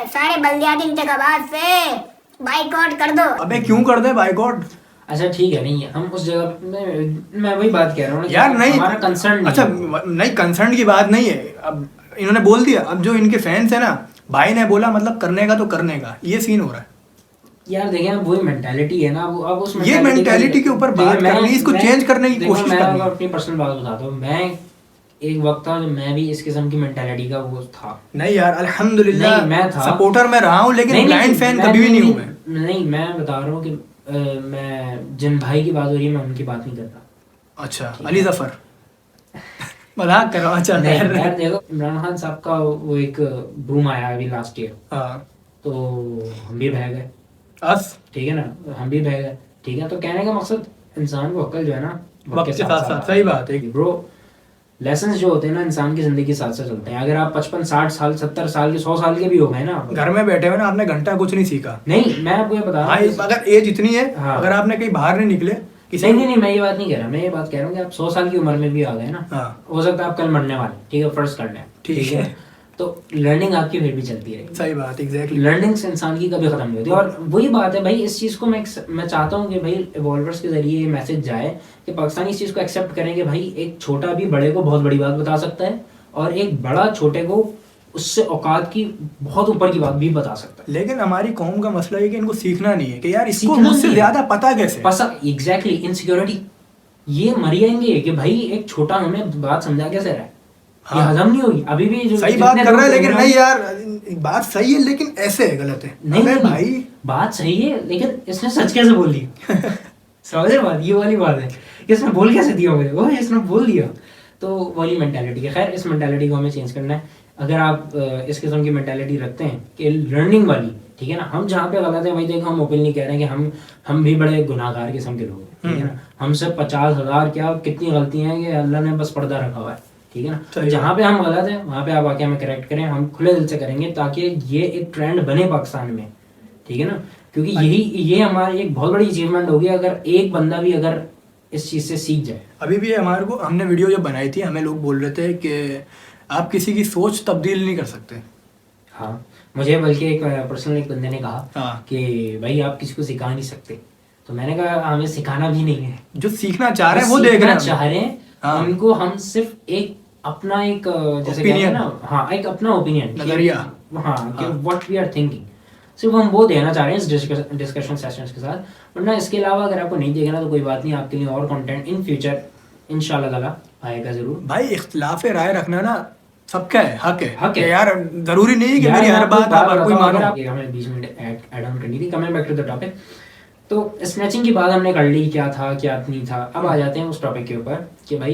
सारे बल्दियाती इंतखाबात से बाइकआउट कर दो। अबे क्यों कर दे बाइकआउट? अच्छा ठीक है, नहीं हम उस जगह मैं वही बात कह रहा हूँ ना, यार नहीं, हमारा कंसर्न अच्छा नहीं, कंसर्न की बात नहीं है, अब इन्होंने बोल दिया, अब जो इनके फैंस है ना, भाई ने बोला मतलब करने का तो करने का, ये सीन हो रहा है यार। देखिए अब वही मेंटालिटी है ना, अब उस ये मेंटालिटी के ऊपर बात करनी, इसको चेंज करने की कोशिश मैं करनी। अपनी पर्सनल बात बताता हूँ, मैं एक वक्त था जब मैं भी इस किस्म की मेंटालिटी का वो था। नहीं यार, अल्हम्दुलिल्लाह नहीं, मैं था सपोर्टर में रहा हूँ, लेकिन ब्लाइंड फैन कभी भी नहीं हूँ मैं। नहीं, मैं बता रहा हूँ कि मैं जिन भाई की बात हो रही है मैं उनकी बात नहीं करता। अच्छा, अली जफर मजाक कर रहा हूँ। अच्छा नहीं यार देखो, इमरान खान साहब का वो एक बूम आया अभी लास्ट ईयर, हाँ, तो हम भी बह गए, अस ठीक है ना, हम भी बह गए, ठीक है। तो कहने का मकसद इंसान को अक्ल जो है ना वक्त के साथ साथ, सही बात है ब्रो, लेसन्स जो होते हैं ना इंसान की जिंदगी के साथ साथ चलते हैं। अगर आप 55, 60 साल, 70 साल के, 100 साल के भी हो गए ना, घर में बैठे हुए ना, आपने घंटा कुछ नहीं सीखा। नहीं मैं आपको ये बता रहा हाँ, हूँ, अगर एज इतनी है, हाँ। अगर आपने कहीं बाहर नहीं निकले किसी, नहीं मैं ये बात नहीं कह रहा, मैं ये बात कह रहा हूँ कि आप 100 साल की उम्र में भी आ गए ना, हाँ, हो सकता है आप कल मरने वाले, ठीक है, फर्ज कर लें, ठीक है, तो लर्निंग आपकी फिर भी चलती रहेगी। सही बात, एग्जैक्टली। लर्निंग से इंसान की कभी खत्म नहीं होती। और वही बात है भाई, इस चीज़ को मैं चाहता हूँ कि भाई इवॉल्वर्स के जरिए ये मैसेज जाए कि पाकिस्तानी इस चीज़ को एक्सेप्ट करें कि भाई एक छोटा भी बड़े को बहुत बड़ी बात बता सकता है, और एक बड़ा छोटे को उससे औकात की बहुत ऊपर की बात भी बता सकता है। लेकिन हमारी कौम का मसला है कि इनको सीखना नहीं है कि यार इसको सीखना मुझसे नहीं है। ज्यादा पता कैसे। एग्जैक्टली, इनसिक्योरिटी, ये मर जाएंगे कि भाई एक छोटा हमें बात समझा कैसे रहा है, हाँ। ये हजम नहीं होगी अभी भी। जो सही बात कर रहा है, लेकिन नहीं यार, बात सही है लेकिन ऐसे गलत है। नहीं भाई बात सही है, लेकिन इसने सच कैसे बोल दी समझ रहे बात, ये वाली बात है, इसने बोल कैसे दिया मुझे, वो इसने बोल दिया, तो वाली मेंटालिटी है। खैर इस मेंटालिटी को हमें चेंज करना है। अगर आप इस किस्म की मेंटालिटी रखते हैं कि लर्निंग वाली, ठीक है ना, हम जहाँ पे गलत है भाई देखो, हम ओपनली कह रहे हैं कि हम भी बड़े गुनाहगार किस्म के लोग हैं, ठीक है ना, हमसे 50,000 क्या कितनी गलतियां हैं कि अल्लाह ने बस पर्दा रखा हुआ है, ठीक है ना। जहाँ पे हम गलत है वहाँ पे आप आके हमें करेक्ट करें, हम खुले दिल से करेंगे, ताकि ये एक ट्रेंड बने पाकिस्तान में, ठीक है ना, क्योंकि ये हमारी एक बहुत बड़ी अचीवमेंट होगी अगर एक बंदा भी अगर इस चीज़ से सीख जाए। अभी भी हमारे को, हमने वीडियो जब बनाई थी, हमें लोग बोल रहे थे कि आप किसी की सोच तब्दील नहीं कर सकते। हाँ, मुझे बल्कि एक पर्सनल एक बंदे ने कहा हाँ। कि भाई आप किसी को सिखा नहीं सकते, तो मैंने कहा हमें सिखाना भी नहीं है, जो सीखना चाह रहे हैं वो देख रहे हैं, चाह रहे हैं, हाँ। उनको हम सिर्फ एक अपना एक जैसे कहते हैं ना, हाँ एक अपना ओपिनियन, नजरिया, हाँ कि व्हाट वी आर थिंकिंग, सिर्फ हम वो देना चाह रहे हैं इस डिस्कशन सेशंस के साथ। वरना इसके अलावा अगर आपको नहीं देखना तो कोई बात नहीं, आपके लिए और कंटेंट इन फ्यूचर इंशाल्लाह ताला आएगा जरूर। भाई इख्तिलाफ राय रखना ना सबका है, हक हक है। है यार, जरूरी नहीं है कि मेरी हर बात आप कोई मानो। हमें 20 मिनट ऐड ऑन करनी थी। Coming back to the topic, तो स्नैचिंग की बात हमने कर ली, क्या था क्या नहीं था। अब आ जाते हैं उस टॉपिक के ऊपर कि भाई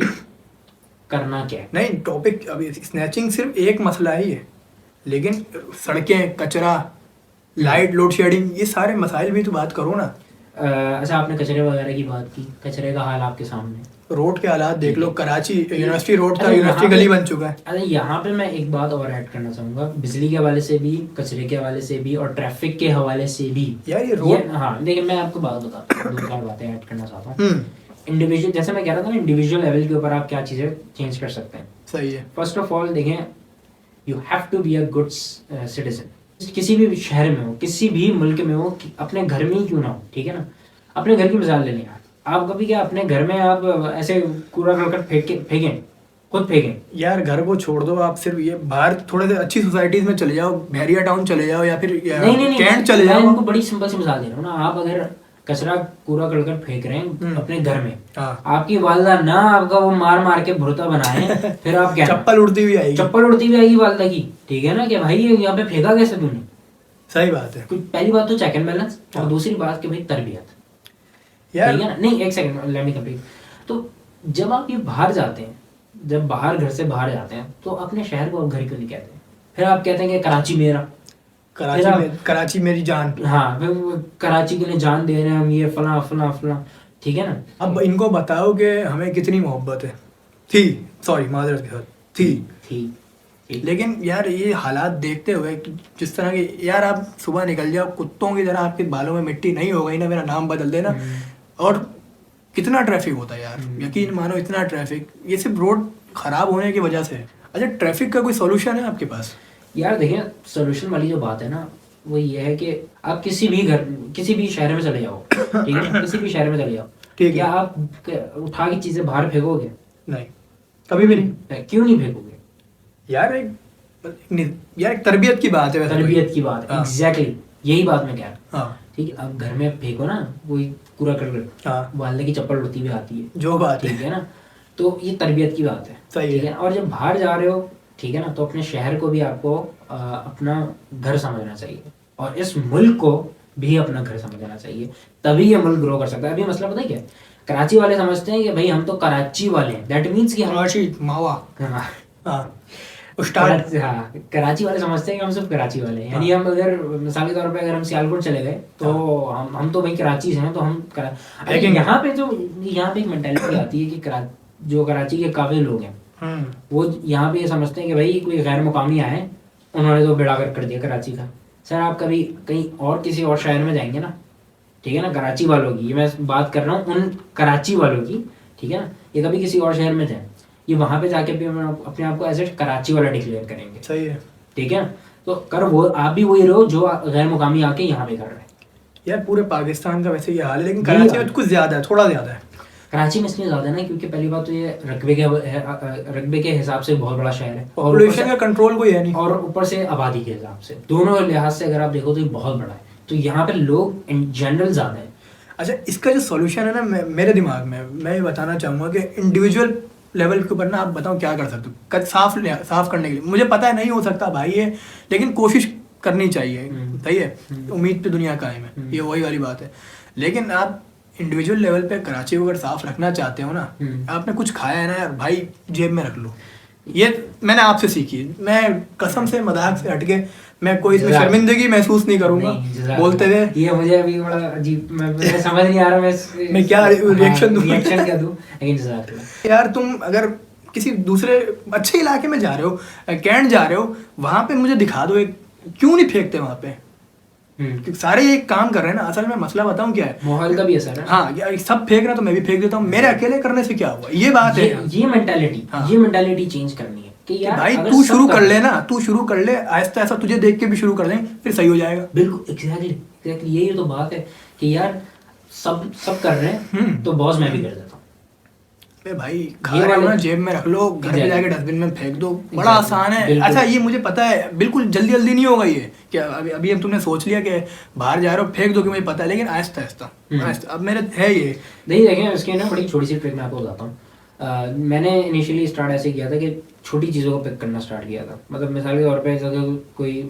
करना क्या है। नहीं, टॉपिक अभी स्नैचिंग सिर्फ एक मसला ही है, लेकिन सड़कें, कचरा, लाइट, लोड शेडिंग, ये सारे मसाइल भी तो बात करो ना। अच्छा आपने कचरे वगैरह की बात की, कचरे का हाल आपके सामने, रोड के हालात देख लो, कराची यूनिवर्सिटी रोड था, अरे यूनिवर्सिटी यहाँ गली पे- बन चुका है। अरे यहाँ पे मैं एक बात और ऐड करना चाहूँगा, बिजली के हवाले से भी, कचरे के हवाले से भी और ट्रैफिक के हवाले से भी। यार ये रोड, हाँ देखिए मैं आपको बात बताता हूँ, दो चार बातें ऐड करना चाहता हूँ। इंडिविजुअल, जैसे मैं कह रहा था ना, इंडिविजुअल लेवल के ऊपर आप क्या चीज़ें चेंज कर सकते हैं। सही है। फर्स्ट ऑफ ऑल देखें, you have to be a good citizen. किसी भी शहर में हो, किसी भी मुल्क में हो, अपने घर में ही क्यों ना हो, ठीक है ना। अपने घर की मिसाल ले लें यार, आप कभी क्या अपने घर में आप ऐसे कूड़ा करकट फेंकें, खुद फेंकें? यार घर को छोड़ दो, आप सिर्फ ये बाहर थोड़े से अच्छी सोसाइटीज में चले जाओ, बहरिया टाउन चले जाओ या फिर नहीं, कैंट चले जाओ। मैं इनको बड़ी सिंपल सी मिसाल दे रहा हूँ ना। आप अगर कचरा कूड़ा करकट फेंक रहे हैं अपने घर में, आपकी वालदा ना आपका वो मार मार के भुरता बनाए, फिर आप क्या, चप्पल उड़ती हुई आएगी वालदा की, ठीक है ना, कि भाई यहाँ पे फेंका कैसे तूने। सही बात है। पहली बात तो चेक एंड बैलेंस, और दूसरी बात कि भाई तरबियत, यार ठीक है ना। नहीं, एक सेकंड, लेट मी कंप्लीट। तो जब आप ये बाहर जाते हैं, जब बाहर घर से बाहर जाते हैं, तो अपने शहर को आप घर क्यों नहीं कहते? फिर आप कहते हैं कि कराची मेरा, कराची मेरी जान। हाँ, कराची के लिए जान दे रहे हैं हम, ये फला फला फला, ठीक है ना। अब इनको बताओ कि हमें कितनी मोहब्बत है, माजरत के साथ थी। लेकिन यार ये हालात देखते हुए, जिस तरह के, यार आप सुबह निकल जाओ कुत्तों की तरह, आपके बालों में मिट्टी नहीं हो गई ना, मेरा नाम बदल देना। और कितना ट्रैफिक होता है यार, यकीन मानो इतना ट्रैफिक, ये सिर्फ रोड खराब होने की वजह से। अच्छा, ट्रैफिक का कोई सॉल्यूशन है आपके पास? यार देखिए, सॉल्यूशन वाली जो बात है ना, वो ये है कि आप किसी भी शहर में चले जाओ, ठीक है, किसी भी शहर में चले जाओ, ठीक है, आप उठा की चीजें बाहर फेंकोगे? नहीं, कभी भी नहीं। क्यों नहीं फेंकोगे? यार एक तरबियत की बात है, तरबियत की बात है, एग्जैक्टली यही बात मैं कह रहा हूँ। हाँ, ठीक है, अब घर में फेंको ना कोई कूड़ा करकट, वालदे की चप्पल उड़ती हुई आती है, जो बात ठीक है ना। तो ये तरबियत की बात है, ठीक है। और जब बाहर जा रहे हो, ठीक है ना, तो अपने शहर को भी आपको अपना घर समझना चाहिए, और इस मुल्क को भी अपना घर समझना चाहिए, तभी ये मुल्क ग्रो कर सकता है। अभी मसला पता है क्या, कराची वाले समझते हैं कि भाई हम तो कराची वाले हैं, दैट मीन्स कि कराची वाले समझते हैं कि हम सिर्फ कराची वाले हैं, यानी हम अगर मिसाली तौर पे अगर हम सियालकोट चले गए तो हम तो भाई कराची से हैं, तो हम लेकिन यहाँ पे एक मेंटालिटी आती है कि जो कराची के काबिल लोग हैं वो यहाँ पे ये समझते हैं कि भाई कोई गैर मुकामी आए, उन्होंने तो बेड़ा गर्क कर दिया कराची का। सर आप कभी कहीं और किसी और शहर में जाएंगे ना, ठीक है ना, कराची वालों की, ये मैं बात कर रहा हूँ उन कराची वालों की, ठीक है ना, ये कभी किसी और शहर में जाए, ये वहाँ पे जाके भी अपने आप को एज ए कराची वाला डिक्लेयर करेंगे। सही है, ठीक है। तो कर वो आप भी वही रहो जो गैर मुकामी आके यहाँ पे कर रहे हैं। यार पूरे पाकिस्तान का वैसे ये हाल है, लेकिन कराची में कुछ ज्यादा है, थोड़ा ज्यादा है। कराची में इसलिए ज्यादा है ना क्योंकि पहली बात तो ये रकबे के हिसाब से बहुत बड़ा शहर है, पॉपुलेशन का कंट्रोल कोई है नहीं, और ऊपर से आबादी के हिसाब से, दोनों लिहाज से अगर आप देखो तो ये बहुत बड़ा है, तो यहाँ पे लोग इन जनरल ज्यादा है। अच्छा, इसका जो सॉल्यूशन है ना, मेरे दिमाग में मैं ये बताना चाहूँगा कि इंडिविजुअल लेवल के ऊपर ना आप बताओ क्या कर सकते हो साफ करने के लिए। मुझे पता है नहीं हो सकता भाई ये, लेकिन कोशिश करनी चाहिए, सही है, उम्मीद पे दुनिया कायम है, ये वही वाली बात है। लेकिन आप इंडिविजुअल लेवल पे कराची को अगर साफ रखना चाहते हो ना, आपने कुछ खाया है ना यार भाई, जेब में रख लो। ये मैंने आपसे सीखी, मैं कसम से मजाक से हटके मैं कोई इसमें शर्मिंदगी महसूस नहीं करूंगा बोलते हुए। ये मुझे अभी बड़ा अजीब, मैं समझ नहीं आ रहा मैं क्या रिएक्शन दूं, क्या दूं। यार तुम अगर किसी दूसरे अच्छे इलाके में जा रहे हो, कैंट जा रहे हो, वहां पे मुझे दिखा दो एक, क्यों नहीं फेंकते वहां पे? सारे एक काम कर रहे हैं ना। असल में मसला बताऊं क्या है, माहौल का भी असर है। हाँ, सब फेंक रहे तो मैं भी फेंक देता हूँ, मेरे अकेले करने से क्या हुआ, ये बात है। ये मेंटालिटी चेंज करनी है कि यार भाई तू शुरू कर ले ना, तू शुरू कर ले, आहिस्ता आहिस्ता तुझे देख के भी शुरू कर दें, फिर सही हो जाएगा। बिल्कुल एग्जैक्टली यही तो बात है कि यार सब कर रहे हैं तो बॉस मैं भी कर देता हूँ। भाई खा रहे हो ना, जेब में रख लो, घर पे जाके डस्टबिन में फेंक दो, बड़ा आसान है। अच्छा, ये मुझे पता है बिल्कुल जल्दी नहीं होगा ये, क्या अभी तुमने सोच लिया कि बाहर जा रहे हो फेंक दो, कि मुझे पता है, लेकिन आहिस्ता आहिस्ता अब मेरे है ये नहीं। देखें इसके ना बड़ी छोटी सी ट्रिक मैं आपको बताता हूँ। मैंने इनिशियली स्टार्ट ऐसे किया था कि छोटी चीज़ों को पिक करना स्टार्ट किया था। मतलब मिसाल के तौर पे अगर कोई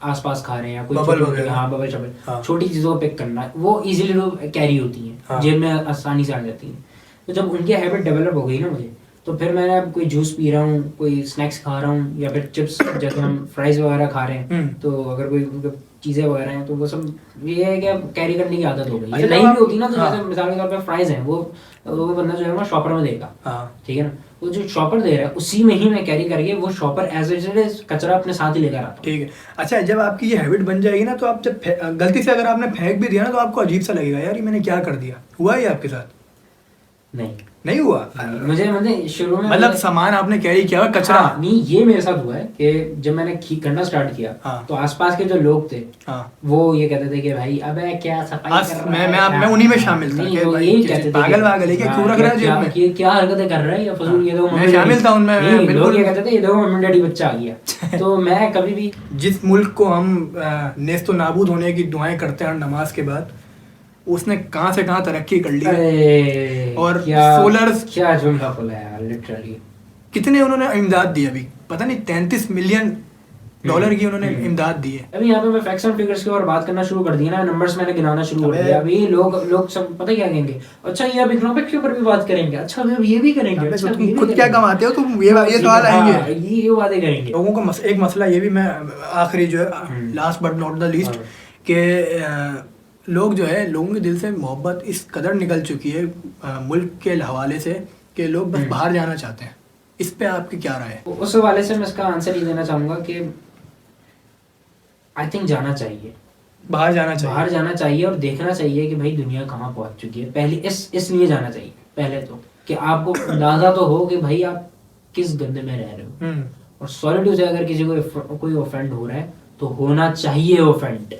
आसपास खा रहे हैं या कोई बबल शबल, छोटी चीज़ों को पिक करना, वो इजीली कैरी होती हैं, जेब में आसानी से आ जाती हैं। तो जब उनकी हैबिट डेवलप हो गई ना मुझे, तो फिर मैं अब कोई जूस पी रहा हूँ, कोई स्नैक्स खा रहा हूँ, या फिर चिप्स जैसे हम फ्राइज वगैरह खा रहे हैं, तो अगर कोई चीज़ें वगैरह हैं तो वो सब ये है कि कैरी करने की आदत हो गई। अच्छा, नहीं भी होती ना, तो जैसे मिसाल के तौर पे फ्राइज हैं, वो बंदा जो है ना शॉपर में देगा, ठीक है ना, वो जो शॉपर दे रहा है उसी में ही मैं कैरी करके वो शॉपर एज इट कचरा अपने साथ ही लेकर आता हूँ। ठीक है। अच्छा, जब आपकी ये हैबिट बन जाएगी ना, तो आप जब गलती से अगर आपने फेंक भी दिया ना, तो आपको अजीब सा लगेगा, यार ये मैंने क्या कर दिया। हुआ ही आपके साथ? नहीं हुआ? मुझे शुरू में मतलब सामान आपने कैरी किया हुआ, कचरा? हाँ, नहीं, ये मेरे साथ हुआ है कि जब मैंने करना स्टार्ट किया, हाँ। तो आसपास के जो लोग थे, हाँ। वो ये कहते थे कि भाई अबे क्या सफाई कर रहा है, मैं उन्हीं में शामिल था कि वो भाई यही कहते थे पागल वागल है क्या, क्यों रख रहा है जेब में, ये क्या हरकतें कर रहा है, या फजूल, ये तो मैं शामिल था उनमें, नहीं, बिल्कुल। लोग ये कहते थे ये देखो मम्मी डैडी बच्चा आ गया। तो मैं कभी भी जिस मुल्क को हम नेस्तो नाबूद होने की दुआएं करते हैं नमाज के बाद, उसने कहाँ से कहाँ तरक्की कर ली है। और क्या जुमला बोला यार, लिटरली कितने उन्होंने इमदाद दी, अभी पता नहीं 33 मिलियन डॉलर की उन्होंने इमदाद दी है। अभी यहाँ पे मैं फैक्ट्स एंड फिगर्स की और बात करना शुरू कर दिया ना, नंबर्स मैंने गिनाना शुरू कर दिया। अभी लोग सब पता क्या कहेंगे, अच्छा ये अब इकोनॉमिक के ऊपर भी बात करेंगे, अच्छा अब ये भी करेंगे, अच्छा तुम खुद क्या कमाते हो, तुम ये सवाल आएंगे, ये बातें करेंगे। लोगों को एक मसला ये भी, मैं आखिरी जो है last but not the least, के लोग जो है, लोगों के दिल से मोहब्बत इस कदर निकल चुकी है मुल्क के हवाले से कि लोग बस बाहर जाना चाहते हैं। इस पे आपकी क्या राय है? उस हवाले से मैं इसका आंसर ये देना चाहूँगा कि आई थिंक जाना चाहिए, बाहर जाना चाहिए और देखना चाहिए कि भाई दुनिया कहाँ पहुँच चुकी है। पहले इसलिए जाना चाहिए, पहले तो कि आपको अंदाजा तो हो कि भाई आप किस गंदे में रह रहे हो। और सॉलिट्यूड से अगर किसी को कोई ऑफेंड हो रहा है तो होना चाहिए ऑफेंड,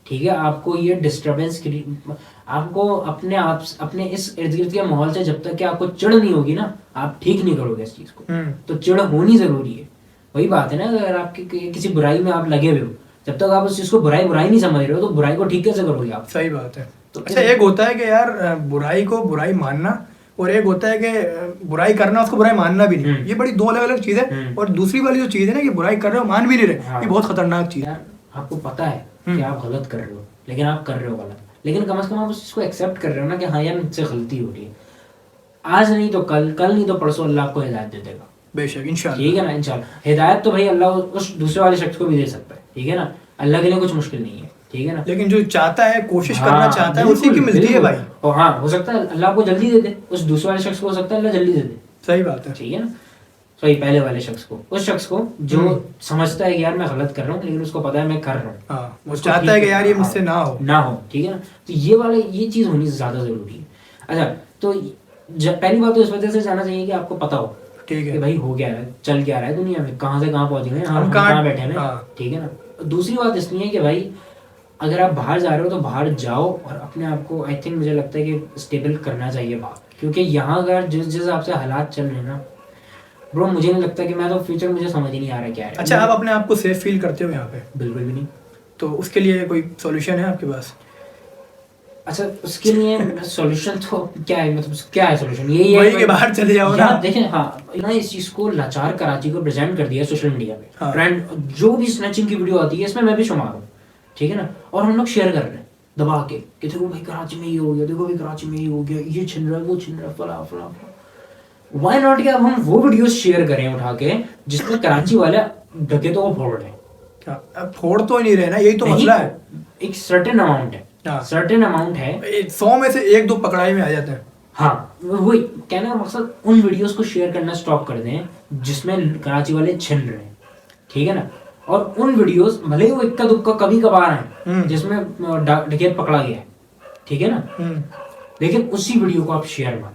ठीक है। आपको ये डिस्टर्बेंस, आपको अपने इस इर्द गिर्द के माहौल से जब तक कि आपको चिढ़ नहीं होगी ना, आप ठीक नहीं करोगे इस चीज को। तो चिढ़ होनी जरूरी है। वही बात है ना, अगर आपकी किसी बुराई में आप लगे हुए हो, जब तक आप उस चीज को बुराई नहीं समझ रहे हो, तो बुराई को ठीक कैसे करोगे आप? सही बात है। तो अच्छा, एक होता है कि यार बुराई को बुराई मानना, और एक होता है कि बुराई करना उसको बुराई मानना भी नहीं। ये बड़ी दो अलग अलग चीज है। और दूसरी वाली जो चीज है ना कि बुराई कर रहे हो मान भी नहीं रहे, ये बहुत खतरनाक चीज है। आपको पता है कि आप गलत कर रहे हो, लेकिन आप कर रहे हो गलत, लेकिन कम से कम आप उस चीज को एक्सेप्ट कर रहे हो ना कि हाँ यार मुझसे गलती हो रही है। आज नहीं तो कल नहीं तो परसों अल्लाह आपको हिदायत दे देगा, बेशक, इंशाल्लाह। ठीक है ना, इंशाल्लाह। हिदायत तो भाई अल्लाह उस दूसरे वाले शख्स को भी दे सकता है, ठीक है ना, अल्लाह के लिए कुछ मुश्किल नहीं है, ठीक है ना। लेकिन जो चाहता है, कोशिश करना चाहता है, उसी की मिलती है भाई। और हाँ, हो सकता है अल्लाह आपको जल्दी दे दे, उस दूसरे वाले शख्स को हो सकता है अल्लाह जल्दी दे दे। सही बात है, ठीक है ना। सही, पहले वाले शख्स को, उस शख्स को जो समझता है कि यार मैं गलत कर रहा हूँ, लेकिन उसको पता है मैं कर रहा हूँ, वो चाहता है कि यार ये मुझसे ना हो, ठीक है ना। तो ये चीज होनी ज्यादा जरूरी है। अच्छा, तो पहली बात तो इस वजह से जाना चाहिए कि आपको पता हो, ठीक है, कि भाई हो क्या रहा है, चल क्या रहा है दुनिया में, कहाँ से कहाँ पहुंच गए, हम कहाँ बैठे हैं, ठीक है ना। दूसरी बात इसलिए है कि भाई अगर आप बाहर जा रहे हो तो बाहर जाओ और अपने आप को, आई थिंक मुझे लगता है कि स्टेबल करना चाहिए बाहर, क्योंकि यहाँ अगर जिस हिसाब से हालात चल रहे हैं ना ब्रो, मुझे नहीं लगता कि मैं तो फ्यूचर, मुझे समझ ही नहीं आ रहा क्या है। अच्छा, आप अपने आप को सेफ फील करते हो यहाँ पे? बिल्कुल भी नहीं। तो उसके लिए कोई सॉल्यूशन है आपके पास? अच्छा, उसके लिए सॉल्यूशन तो क्या है, मतलब क्या है सॉल्यूशन? यही है कि बाहर चले जाओ ना। देखें, हाँ ना, इस चीज को लाचार कराची को प्रेजेंट कर दिया सोशल मीडिया पे। ट्रेंड जो भी स्नैचिंग की वीडियो आती है इसमें मैं भी शुमार हूँ, ठीक है ना। और हम लोग शेयर कर रहे हैं दबा के कि देखो भाई कराची में ये हो गया, देखो भाई कराची में ये हो गया, ये छिन रहा है, वो छिन रहा है, फला फला। Why not कि अब हम वो वीडियोस शेयर करें उठा के जिसमें कराची वाले ढके तो वो फोड़ रहे हैं। अब फोड़ तो नहीं रहे ना, यही तो मसला है। एक सर्टेन अमाउंट है, सर्टेन अमाउंट है, 100 में से 1-2 पकड़ाई में आ जाते हैं। हाँ, वही कहने का मकसद, उन वीडियोस को शेयर करना स्टॉप कर दें जिसमें कराची वाले छिन रहे हैं, ठीक है ना। और उन वीडियोस भले ही वो इक्का दुक्का कभी कभार है जिसमें डकैत पकड़ा गया है, ठीक है ना, लेकिन उसी वीडियो को आप शेयर मार,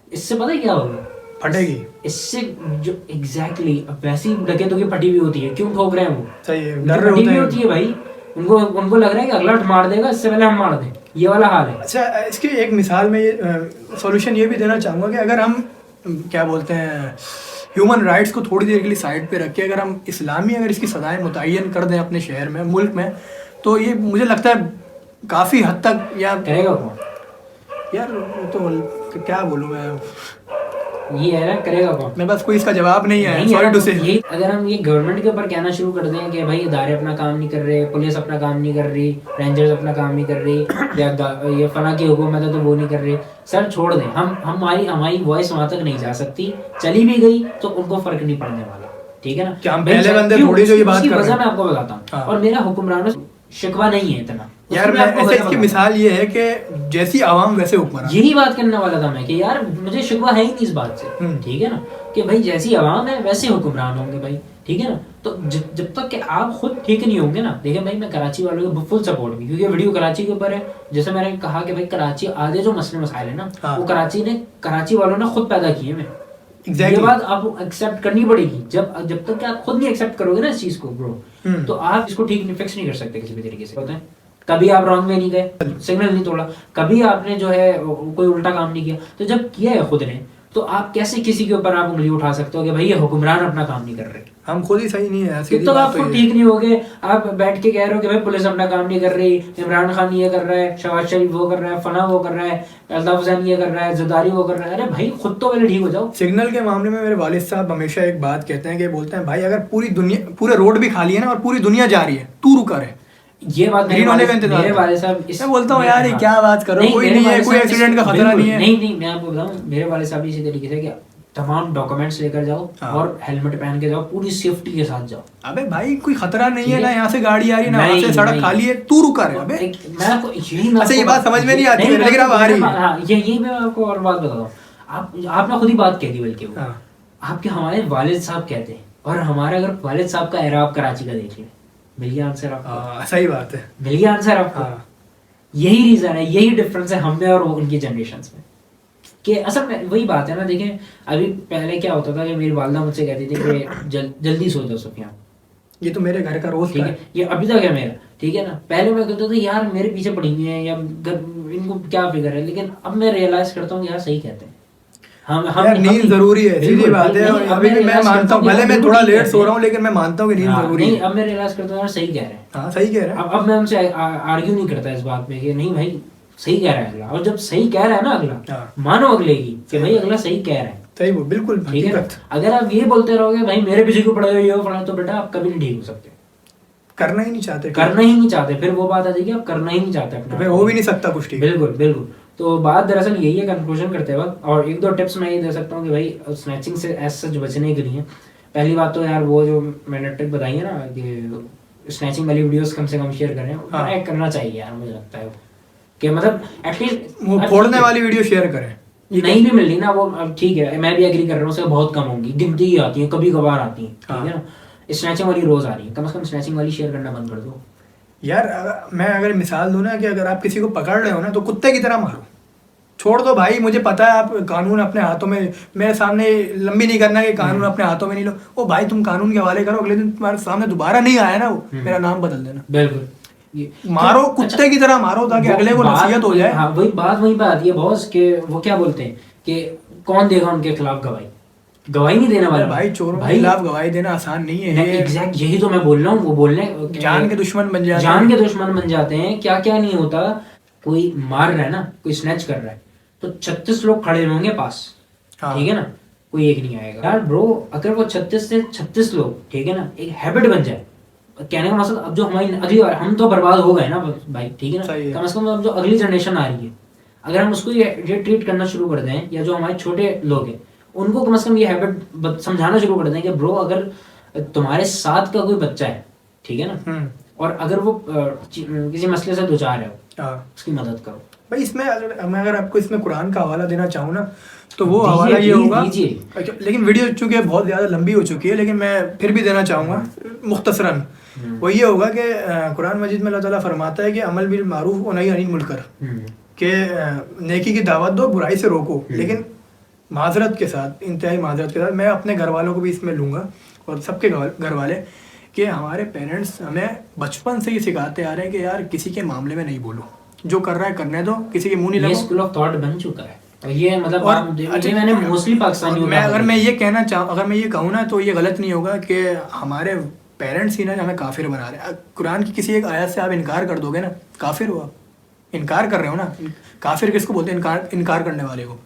इससे पता है क्या होगा, फटेगी। इससे जो एग्जैक्टली वैसी डकैतों की फटी हुई होती है, क्यों ठोक रहे हैं वो, सही है, डर रहे होती है भाई, उनको लग रहा है कि अगला मार देगा, इससे पहले हम मार दें, ये वाला हाल है। अच्छा, इसकी एक मिसाल में ये सॉल्यूशन ये भी देना चाहूँगा कि अगर हम क्या बोलते हैं ह्यूमन राइट्स को थोड़ी देर के लिए साइड पे रख के अगर हम अगर इसकी सजाएं मुतय्यन कर दें अपने शहर में, मुल्क में, तो ये मुझे लगता है काफ़ी हद तक, या करेगा कौन यार, तो क्या बोलूँ मैं, ये है ना, करेगा कौन? मैं बस कोई इसका जवाब नहीं है, सॉरी टू से। ये अगर हम ये गवर्नमेंट के ऊपर कहना शुरू कर दें कि भाई इदारे अपना काम नहीं कर रहे, पुलिस अपना काम नहीं कर रही, रेंजर्स अपना काम नहीं कर रही, या ये फला की हुकूमत है तो वो नहीं कर रही, सर छोड़ दें, हमारी वॉइस वहाँ तक नहीं जा सकती, चली भी गई तो उनको फर्क नहीं पड़ने वाला, ठीक है ना। क्या हम पहले बंदे थोड़ी जो ये बात कर रहे हैं, वजह मैं आपको बताता हूँ। और मेरा हुक्मरानों से शिकवा नहीं है इतना, यार उसमें मैं आपको ऐसे वजह इसकी बताऊं। मिसाल ये है कि जैसी आवाम वैसे हुक्मरान। यही बात करने वाला था मैं कि यार मुझे शिकवा है ही नहीं इस बात से, ठीक है ना, कि भाई जैसी आवाम है वैसे हुक्मरान होंगे भाई, ठीक है ना। तो जब तक कि आप खुद ठीक नहीं होंगे ना, देखिए भाई मैं कराची वालों के फुल सपोर्ट में, क्योंकि वीडियो कराची के ऊपर है। जैसे मैंने कहा कि भाई कराची आधे जो मसले मसाइल है ना, हाँ। वो कराची वालों ने खुद पैदा किए हैं। Exactly. ये बात आपको एक्सेप्ट करनी पड़ेगी। जब तक कि आप खुद नहीं एक्सेप्ट करोगे ना इस चीज को ब्रो, तो आप इसको ठीक फिक्स नहीं कर सकते किसी भी तरीके से। होता है कभी आप रॉन्ग में नहीं गए, सिग्नल नहीं तोड़ा, कभी आपने जो है कोई उल्टा काम नहीं किया, तो जब किया है खुद ने, तो आप कैसे किसी के ऊपर आप उंगली उठा सकते हो कि भाई ये हुक्मरान अपना काम नहीं कर रहे। हम खुद ही सही नहीं है, जब तक आप खुद ठीक नहीं होगे, आप बैठ के कह रहे हो कि भाई पुलिस अपना काम नहीं कर रही, इमरान खान ये कर रहा है, शहबाज शरीफ वो कर रहा है, फना वो कर रहा है, अल्ताफ हुसैन ये कर रहा है, जरदारी वो कर रहा है। अरे भाई खुद तो पहले ठीक हो जाओ। सिग्नल के मामले में मेरे वालिद साहब हमेशा एक बात कहते हैं कि बोलते हैं भाई अगर पूरी दुनिया, पूरे रोड भी खाली है ना और पूरी दुनिया जा रही है, तू रुका रहे। ये बात ग्रीन होने का इंतजार मेरे कर। वाले साहब मैं बोलता हूँ यार ये क्या बात कर रहे हो, कोई मेरे नहीं है, वाले कोई साहब एक्सीडेंट का खतरा बिल्कुल नहीं है। नहीं मैं आपको बताऊं, मेरे वाले साहब भी इसी तरीके से कि तमाम डॉक्यूमेंट्स लेकर जाओ हाँ। और हेलमेट पहन के जाओ, पूरी सेफ्टी के साथ जाओ। अबे भाई कोई खतरा नहीं है ठीक ना, है। यहाँ से गाड़ी आ रही है ना वहाँ से, नहीं, सड़क नहीं। खाली है, तू रुका रहे। अबे मैं आपको यही अच्छा, ये बात समझ में नहीं आती है, लेकिन अब आ रही है। हाँ, यही मैं आपको और बात बताता हूँ। आपने खुद ही बात कह दी, बल्कि वो हाँ। आपके हमारे वालिद साहब कहते हैं, और हमारे अगर वालिद साहब का एराब कराची का देख लें, मिल गया आंसर आपको। सही बात है। मिल गया आंसर आपको। हाँ। यही रीजन है, यही डिफरेंस है हम में और उनकी जनरेशन में, कि असल में वही बात है ना। देखें अभी पहले क्या होता था कि मेरी वालदा मुझसे कहती थी कि जल्दी सो जाओ सुफियान, ये तो मेरे घर का रोज ठीक है, ये अभी तक है मेरा, ठीक है ना। पहले मैं कहता था यार मेरे पीछे पड़ी हुई है, या इनको क्या फिक्र है, लेकिन अब मैं रियलाइज करता हूँ यार सही कहते हैं। हम यार नींद जरूरी है, सीधी बात है। अभी भी मैं मानता हूँ, भले मैं थोड़ा लेट सो रहा हूँ, लेकिन मैं मानता हूँ कि नींद जरूरी है। अब मैं रियलाइज करता हूँ यार सही कह रहे हैं। हाँ सही कह रहे हैं। अब मैं उनसे आर्ग्यू नहीं करता इस बात पे कि नहीं भाई सही कह रहा है अगला, और जब सही कह रहा है ना अगला, मानो अगले की कि भाई अगला सही कह रहा है, सही वो बिल्कुल ठीक है। अगर आप ये बोलते रहोगे भाई मेरे पीछे क्यों पड़े हो ये फलाना, तो बेटा आप कभी नहीं ठीक हो सकते, करना ही नहीं चाहते, करना ही नहीं चाहते। फिर वो बात आ जाएगी आप करना ही नहीं चाहते अपना, फिर हो भी नहीं सकता कुछ ठीक। बिल्कुल बिल्कुल। तो बात दरअसल यही है कंक्लूजन करते वक्त, और एक दो टिप्स मैं ये दे सकता हूँ कि भाई स्नैचिंग से एज सच बचने के लिए, पहली बात तो यार वो जो मैंने टिप बताई है ना कि स्नैचिंग वाली वीडियोस कम से कम शेयर करें, ट्राई करना चाहिए यार, मुझे लगता है कि मतलब एटलीस्ट फोड़ने वाली वीडियो शेयर करें, नहीं भी मिल रही ना वो, अब ठीक है मैं भी एग्री कर रहा हूँ, उससे बहुत कम होंगी, गिनती ही आती है, कभी कभार आती है, ठीक है ना। स्नैचिंग वाली रोज आ रही है, कम से कम स्नैचिंग वाली शेयर करना बंद कर दो यार। मैं अगर मिसाल दूं ना कि अगर आप किसी को पकड़ रहे हो ना तो कुत्ते की तरह मारो, छोड़ दो भाई। मुझे पता है आप कानून अपने हाथों में, मेरे सामने लंबी नहीं करना कि कानून अपने हाथों में नहीं लो। ओ भाई तुम कानून के हवाले करो, अगले दिन तुम्हारे सामने दोबारा नहीं आया ना वो, मेरा नाम बदल देना। बिल्कुल मारो, कुत्ते की तरह मारो ताकि अगले को नसीहत हो जाए। हाँ वही पे आती है बॉस के, वो क्या बोलते हैं कि कौन देगा उनके खिलाफ गवाही, गवाही नहीं देने वाला भाई चोरों के खिलाफ गवाही देना आसान नहीं है। एग्जैक्ट यही तो मैं बोल रहा हूँ, वो बोलने जान के दुश्मन बन जाते हैं, जान के दुश्मन बन जाते हैं। क्या क्या नहीं होता, कोई मार रहा है ना, कोई स्नैच कर रहा है तो 36 लोग खड़े होंगे पास, ठीक है ना, कोई एक नहीं आएगा यार ब्रो। अगर वो 36 से 36 लोग, ठीक है ना, एक हैबिट बन जाए, कहने का मतलब अब जो हमारी अगली बार, हम तो बर्बाद हो गए ना भाई, ठीक है ना, कम से कम अब जो अगली जनरेशन आ रही है, अगर हम उसको ये ट्रीट करना शुरू कर दें, या जो हमारे छोटे लोग हैं उनको कम से कम ये हैबिट समझाना शुरू कर दें कि ब्रो अगर तुम्हारे साथ का कोई बच्चा है, ठीक है ना, और अगर वो किसी मसले से दो चार है, उसकी मदद करो भाई। इसमें अगर आपको इसमें कुरान का हवाला देना चाहूँ ना तो वो हवाला ये होगा, लेकिन वीडियो चूंकि बहुत ज़्यादा लंबी हो चुकी है, लेकिन मैं फिर भी देना चाहूँगा मुख्तसरन। वो ये होगा कि कुरान मजीद में अल्लाह ताला फरमाता है कि अमल बिल मारूफ व नही अनिल मुनकर, के नेकी की दावत दो, बुराई से रोको, लेकिन माजरत के साथ, इंतहाई माजरत के साथ। मैं अपने घर वालों को भी इसमें लूँगा और सबके घर वाले, कि हमारे पेरेंट्स हमें बचपन से ही सिखाते आ रहे हैं कि यार किसी के मामले में नहीं बोलो, जो कर रहा है करने दो, किसी के मुंह नहीं लगाओ। स्कूल ऑफ थॉट बन चुका है और ये मतलब मैंने मोस्टली पाकिस्तानियों में, अगर मैं ये कहना चाहूँ, अगर मैं ये कहूँ ना तो ये गलत नहीं होगा कि हमारे पेरेंट्स ही ना हमें काफिर बना रहे हैं। कुरान की किसी एक आयत से आप इनकार कर दोगे ना, काफिर हो आप, इनकार कर रहे हो ना। काफिर किसको बोलते हैं? इनकार करने वाले को।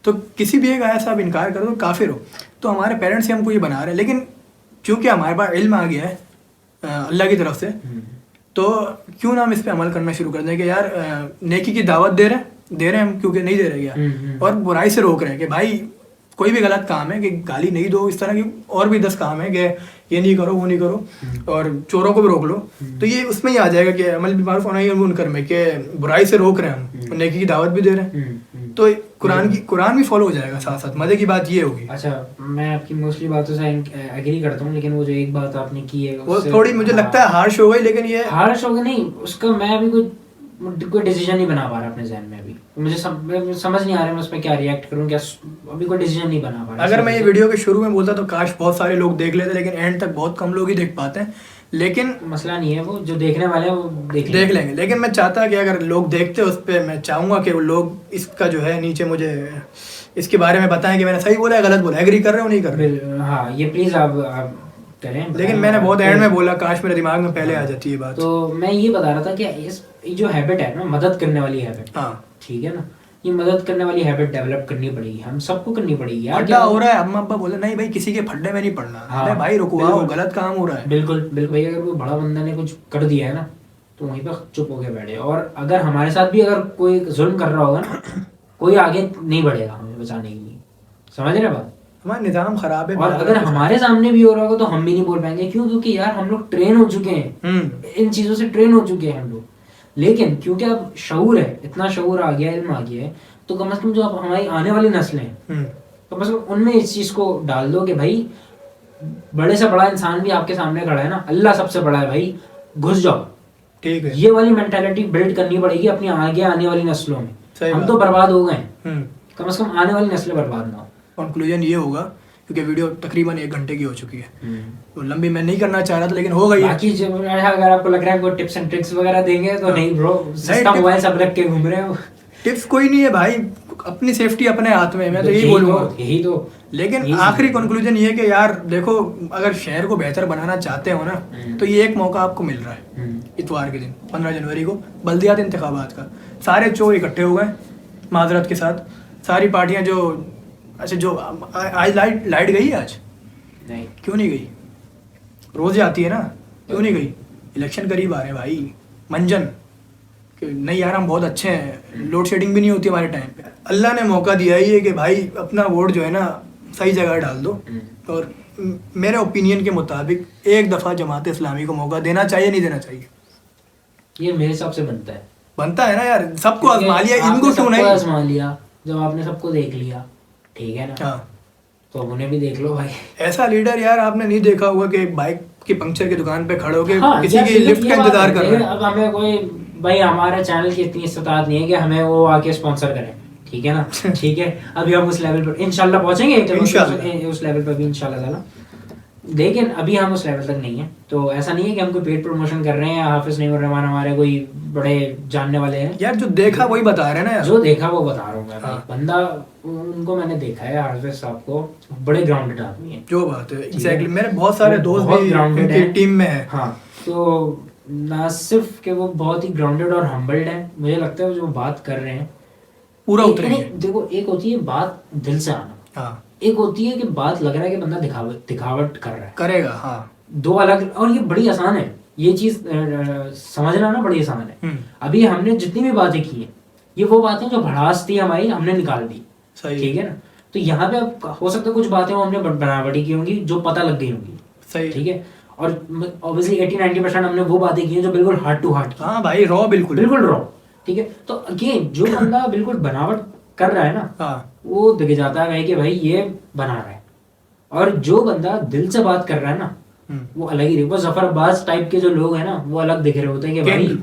तो किसी भी एक आयत से आप इनकार करो तो काफिर हो। तो हमारे पेरेंट्स ही हमको ये बना रहे हैं, लेकिन क्योंकि हमारे पास इल्म आ गया है अल्लाह की तरफ से, तो क्यों ना हम इस पे अमल करना शुरू कर दें कि यार नेकी की दावत दे रहे हैं हम, क्योंकि नहीं दे रहे यार, और बुराई से रोक रहे हैं कि भाई कोई भी गलत काम है कि गाली नहीं दो, इस तरह की और भी 10 काम है कि ये नहीं करो वो नहीं करो, और चोरों को भी रोक लो, तो ये उसमें ही आ जाएगा कि अमल बिमारूफ और नही मुनकर में कि बुराई से रोक रहे हैं हम, नेकी की दावत भी दे रहे हैं, तो कुरान भी फॉलो हो जाएगा साथ साथ। मजे की बात ये होगी। अच्छा, मैं आपकी मोस्टली बातों से एग्री करता हूँ, लेकिन वो जो एक बात आपने की है वो थोड़ी मुझे लगता है हार्श हो गई, लेकिन ये हार्श हो गई नहीं, उसका मैं अभी कोई डिसीजन नहीं बना पा रहा अपने जहन में। अभी मुझे समझ नहीं आ रहा मैं उसमें क्या रिएक्ट करूँ, क्या अभी कोई डिसीजन नहीं बना पा रहा। अगर मैं ये वीडियो के शुरू में बोलता तो काश बहुत सारे लोग देख लेते, लेकिन एंड तक बहुत कम लोग ही देख पाते हैं। लेकिन मसला नहीं है, वो जो देखने वाले हैं वो देख लेंगे। लेकिन मैं चाहता कि अगर लोग देखते उस पर, मैं चाहूँगा कि वो लोग इसका जो है नीचे मुझे इसके बारे में बताएं कि मैंने सही बोला है गलत बोला, एग्री कर रहे हो नहीं कर रहे। हाँ, ये प्लीज़ आप करें। लेकिन मैंने बहुत एंड में बोला, काश मेरे दिमाग में पहले आ जाती है बात। तो मैं ये बता रहा था कि इस जो हैबिट है ना, मदद करने वाली हैबिट, हाँ ठीक है ना, ये मदद करने वाली हैबिट डेवलप करनी पड़ेगी, हम सबको करनी पड़ेगी यार। क्या हो रहा है, अम्मा अब्बा बोले नहीं भाई किसी के फड्डे में नहीं पड़ना। हाँ, अरे भाई रुकवाओ, गलत काम हो रहा है। बिल्कुल बिल्कुल भाई, अगर कोई बड़ा बंदा ने कुछ कर दिया है ना तो वहीं पर चुप होके बैठे। और अगर हमारे साथ भी अगर कोई जुल्म कर रहा होगा ना, कोई आगे नहीं बढ़ेगा हमें बचाने के लिए, समझ रहे बात। हमारा निजाम खराब है। और अगर हमारे सामने भी हो रहा होगा तो हम भी नहीं बोल पाएंगे, क्यों? क्योंकि यार हम लोग ट्रेन हो चुके हैं, इन चीजों से ट्रेन हो चुके हैं हम लोग। लेकिन क्योंकि अब शऊर है, इतना शऊर आ गया है, इल्म आ गया है, तो कम से कम जो अब हमारी आने वाली नस्लें हैं, कम से कम उनमें इस चीज को डाल दो कि भाई बड़े से बड़ा इंसान भी आपके सामने खड़ा है ना, अल्लाह सबसे बड़ा है भाई, घुस जाओ। ठीक है, ये वाली मेंटालिटी बिल्ड करनी पड़ेगी अपनी आगे आने वाली नस्लों में। हम तो बर्बाद हो गए, कम से कम आने वाली नस्लें बर्बाद ना हो। कंक्लूजन ये होगा, क्योंकि वीडियो तकरीबन 1 घंटे की हो चुकी है, तो लंबी मैं नहीं करना चाह रहा था, लेकिन हो गई। बाकी जब अगर आपको लग रहा है कोई टिप्स एंड ट्रिक्स वगैरह देंगे तो नहीं ब्रो, सस्ता मोबाइल सब रख के घूम रहे हो। टिप्स कोई नहीं है भाई, अपनी सेफ्टी अपने हाथ में, मैं तो यही बोलूंगा। यही तो। लेकिन आखिरी कंक्लूजन ये कि यार देखो, अगर शहर को बेहतर बनाना चाहते हो ना, तो ये एक मौका आपको मिल रहा है। इतवार के दिन 15 जनवरी को बल्दियात इंतखाबात का, सारे चोर इकट्ठे हो गए माजरत के साथ, सारी पार्टियां जो, अच्छा जो आज लाइट गई है आज? नहीं, क्यों नहीं गई? रोज आती है ना, क्यों नहीं गई? इलेक्शन करीब आ रहे हैं भाई, मंजन कि नहीं यार हम बहुत अच्छे हैं, लोड शेडिंग भी नहीं होती हमारे टाइम पे। अल्लाह ने मौका दिया ही है कि भाई अपना वोट जो है ना सही जगह डाल दो। और मेरे ओपिनियन के मुताबिक एक दफ़ा जमात इस्लामी को मौका देना चाहिए, नहीं देना चाहिए? ये मेरे हिसाब से बनता है ना यार, सबको आजमा लिया, इनको क्यों नहीं आजमा लिया? जब आपने सबको देख लिया, ठीक है ना, हाँ, तो उन्हें भी देख लो भाई। ऐसा लीडर यार आपने नहीं देखा होगा कि बाइक की पंक्चर की दुकान पे खड़े होके हाँ, किसी की लिफ्ट का इंतजार कर रहे हैं। अब हमें कोई भाई, हमारे चैनल की इतनी इस्तात नहीं है कि हमें वो आके स्पॉन्सर करें, ठीक है ना। ठीक है, अभी हम उस लेवल पर इंशाल्लाह पहुंचेंगे, उस लेवल पर भी इंशाल्लाह ताला, लेकिन अभी हम उस लेवल तक नहीं है। तो ऐसा नहीं है कि हम कोई पेड प्रमोशन कर रहे हैं, हाफिज नईमुर रहमान हमारे कोई बड़े जानने वाले हैं यार, जो देखा वही बता रहे हैं ना यार, जो देखा वो बता रहा हूँ मैं। हाँ। बंदा, उनको मैंने देखा है, हाफिज साहब को, बड़े ग्राउंडेड आदमी है। जो बात है एग्जैक्टली, मेरे बहुत सारे दोस्त बहुत भी grounded उनकी हैं। टीम में है। हाँ, तो ना सिर्फ कि वो बहुत ही ग्राउंडेड और हम्बल्ड है, मुझे लगता है जो बात कर रहे हैं पूरा उतरेंगे। देखो, एक होती है बात दिल से आना, हाँ, एक होती है कि बात लग रहा है कि बंदा दिखावट कर रहा है, करेगा। हाँ, दो अलग। और ये बड़ी आसान है, ये चीज समझना ना बड़ी आसान है। अभी हमने जितनी भी बातें की हैं, ये वो बातें जो भड़ास थी हमारी, हमने निकाल दी, ठीक है ना। तो यहाँ पे अब हो सकता है कुछ बातें हमने बनावटी की होंगी जो पता लग गई होंगी, सही, ठीक है। और ऑब्वियसली 80-90% हमने वो बातें की हैं जो बिल्कुल हार्ट टू हार्ट की। हाँ भाई, रॉ, बिल्कुल रॉ, ठीक है। तो अगेन जो बंदा बिल्कुल बनावट कर रहा है ना, हाँ, वो दिख जाता है कि भाई ये बना रहा है। और जो बंदा दिल से बात कर रहा है ना, वो अलग ही, वो जफर अब्बास टाइप के जो लोग हैं ना, वो अलग दिख रहे होते हैं कि भाई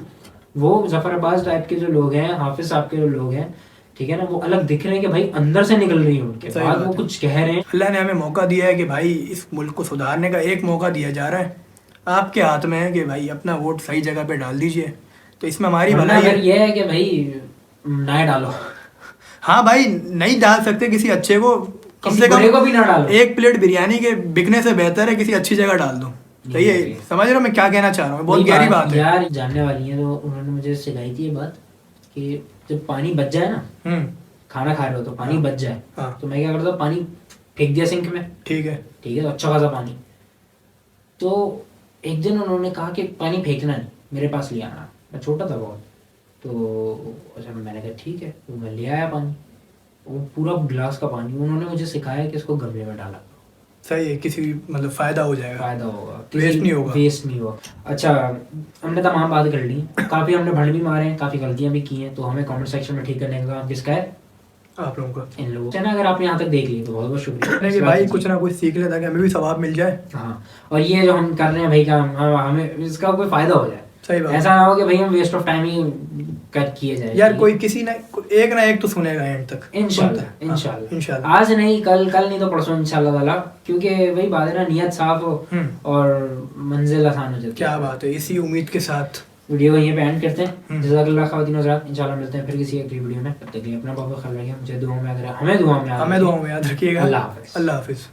वो जफर अब्बास टाइप के जो लोग हैं, हाफिज साहब के जो लोग हैं, ठीक है ना, वो अलग दिख रहे हैं कि भाई अंदर से निकल रही है उनके बाद, वो कुछ कह रहे हैं। अल्लाह ने हमें मौका दिया है कि भाई इस मुल्क को सुधारने का एक मौका दिया जा रहा है, आपके हाथ में है कि भाई अपना वोट सही जगह पे डाल दीजिए। तो इसमें हमारी भलाई है। ये है कि भाई ना डालो। हाँ भाई, नहीं डाल सकते किसी अच्छे को, कम से कम को भी ना डालो। एक प्लेट बिरयानी के बिकने से बेहतर है किसी अच्छी जगह डाल दो। सही है, समझ रहे हो मैं क्या कहना चाह रहा हूँ? बहुत गहरी बात है यार, जानने वाली है तो उन्होंने मुझे सिखाई थी ये बात कि जब पानी बच जाए ना, खाना खा रहे हो तो पानी बच जाए, तो मैं क्या करता हूँ, पानी फेंक दिया सिंक में, ठीक है, तो अच्छा खासा पानी। तो एक दिन उन्होंने कहा कि पानी फेंकना नहीं, मेरे पास ले आना। मैं छोटा था बहुत, तो अच्छा मैंने कहा ठीक है, तो मैं ले आया पानी। वो पूरा गिलास का पानी उन्होंने मुझे सिखाया कि इसको गमले में डाला, सही है, किसी मतलब फायदा हो जाएगा, फायदा होगा, वेस्ट नहीं होगा। वेस्ट नहीं होगा। अच्छा, हमने तमाम बात कर ली, काफ़ी हमने भंड भी मारे हैं, काफ़ी गलतियाँ भी की हैं, तो हमें कमेंट सेक्शन में ठीक करने का काम किसका है? आप लोगों का। इन लोगों का। अगर आपने यहाँ तक देख ली तो बहुत बहुत शुक्रिया कि भाई कुछ ना कुछ सीख ले ताकि हमें भी सवाब मिल जाए। हाँ, और ये जो हम कर रहे हैं भाई का हमें इसका कोई फायदा हो जाए, सही बात ऐसा ना हो कि भाई हम वेस्ट ऑफ टाइम ही कर किए जाए यार, कोई किसी ना एक तो सुनेगा एंड तक इंशाल्लाह। इंशाल्लाह। इंशाल्लाह आज नहीं, कल नहीं तो परसों इंशाल्लाह ताला, क्योंकि वही बात है ना, नियत साफ हो और मंजिल आसान हो जाती है। क्या बात है, इसी उम्मीद के साथ वीडियो को यहीं पे एंड करते हैं। जज़ाकल्लाह ख़वातीन हज़रात, इंशाल्लाह मिलते हैं फिर किसी अगली वीडियो में। तब तक के लिए अपना बहुत ख्याल रखिए, मुझे दुआ में याद रखिए, हमें दुआ में याद रखिएगा। अल्लाह हाफ़िज़।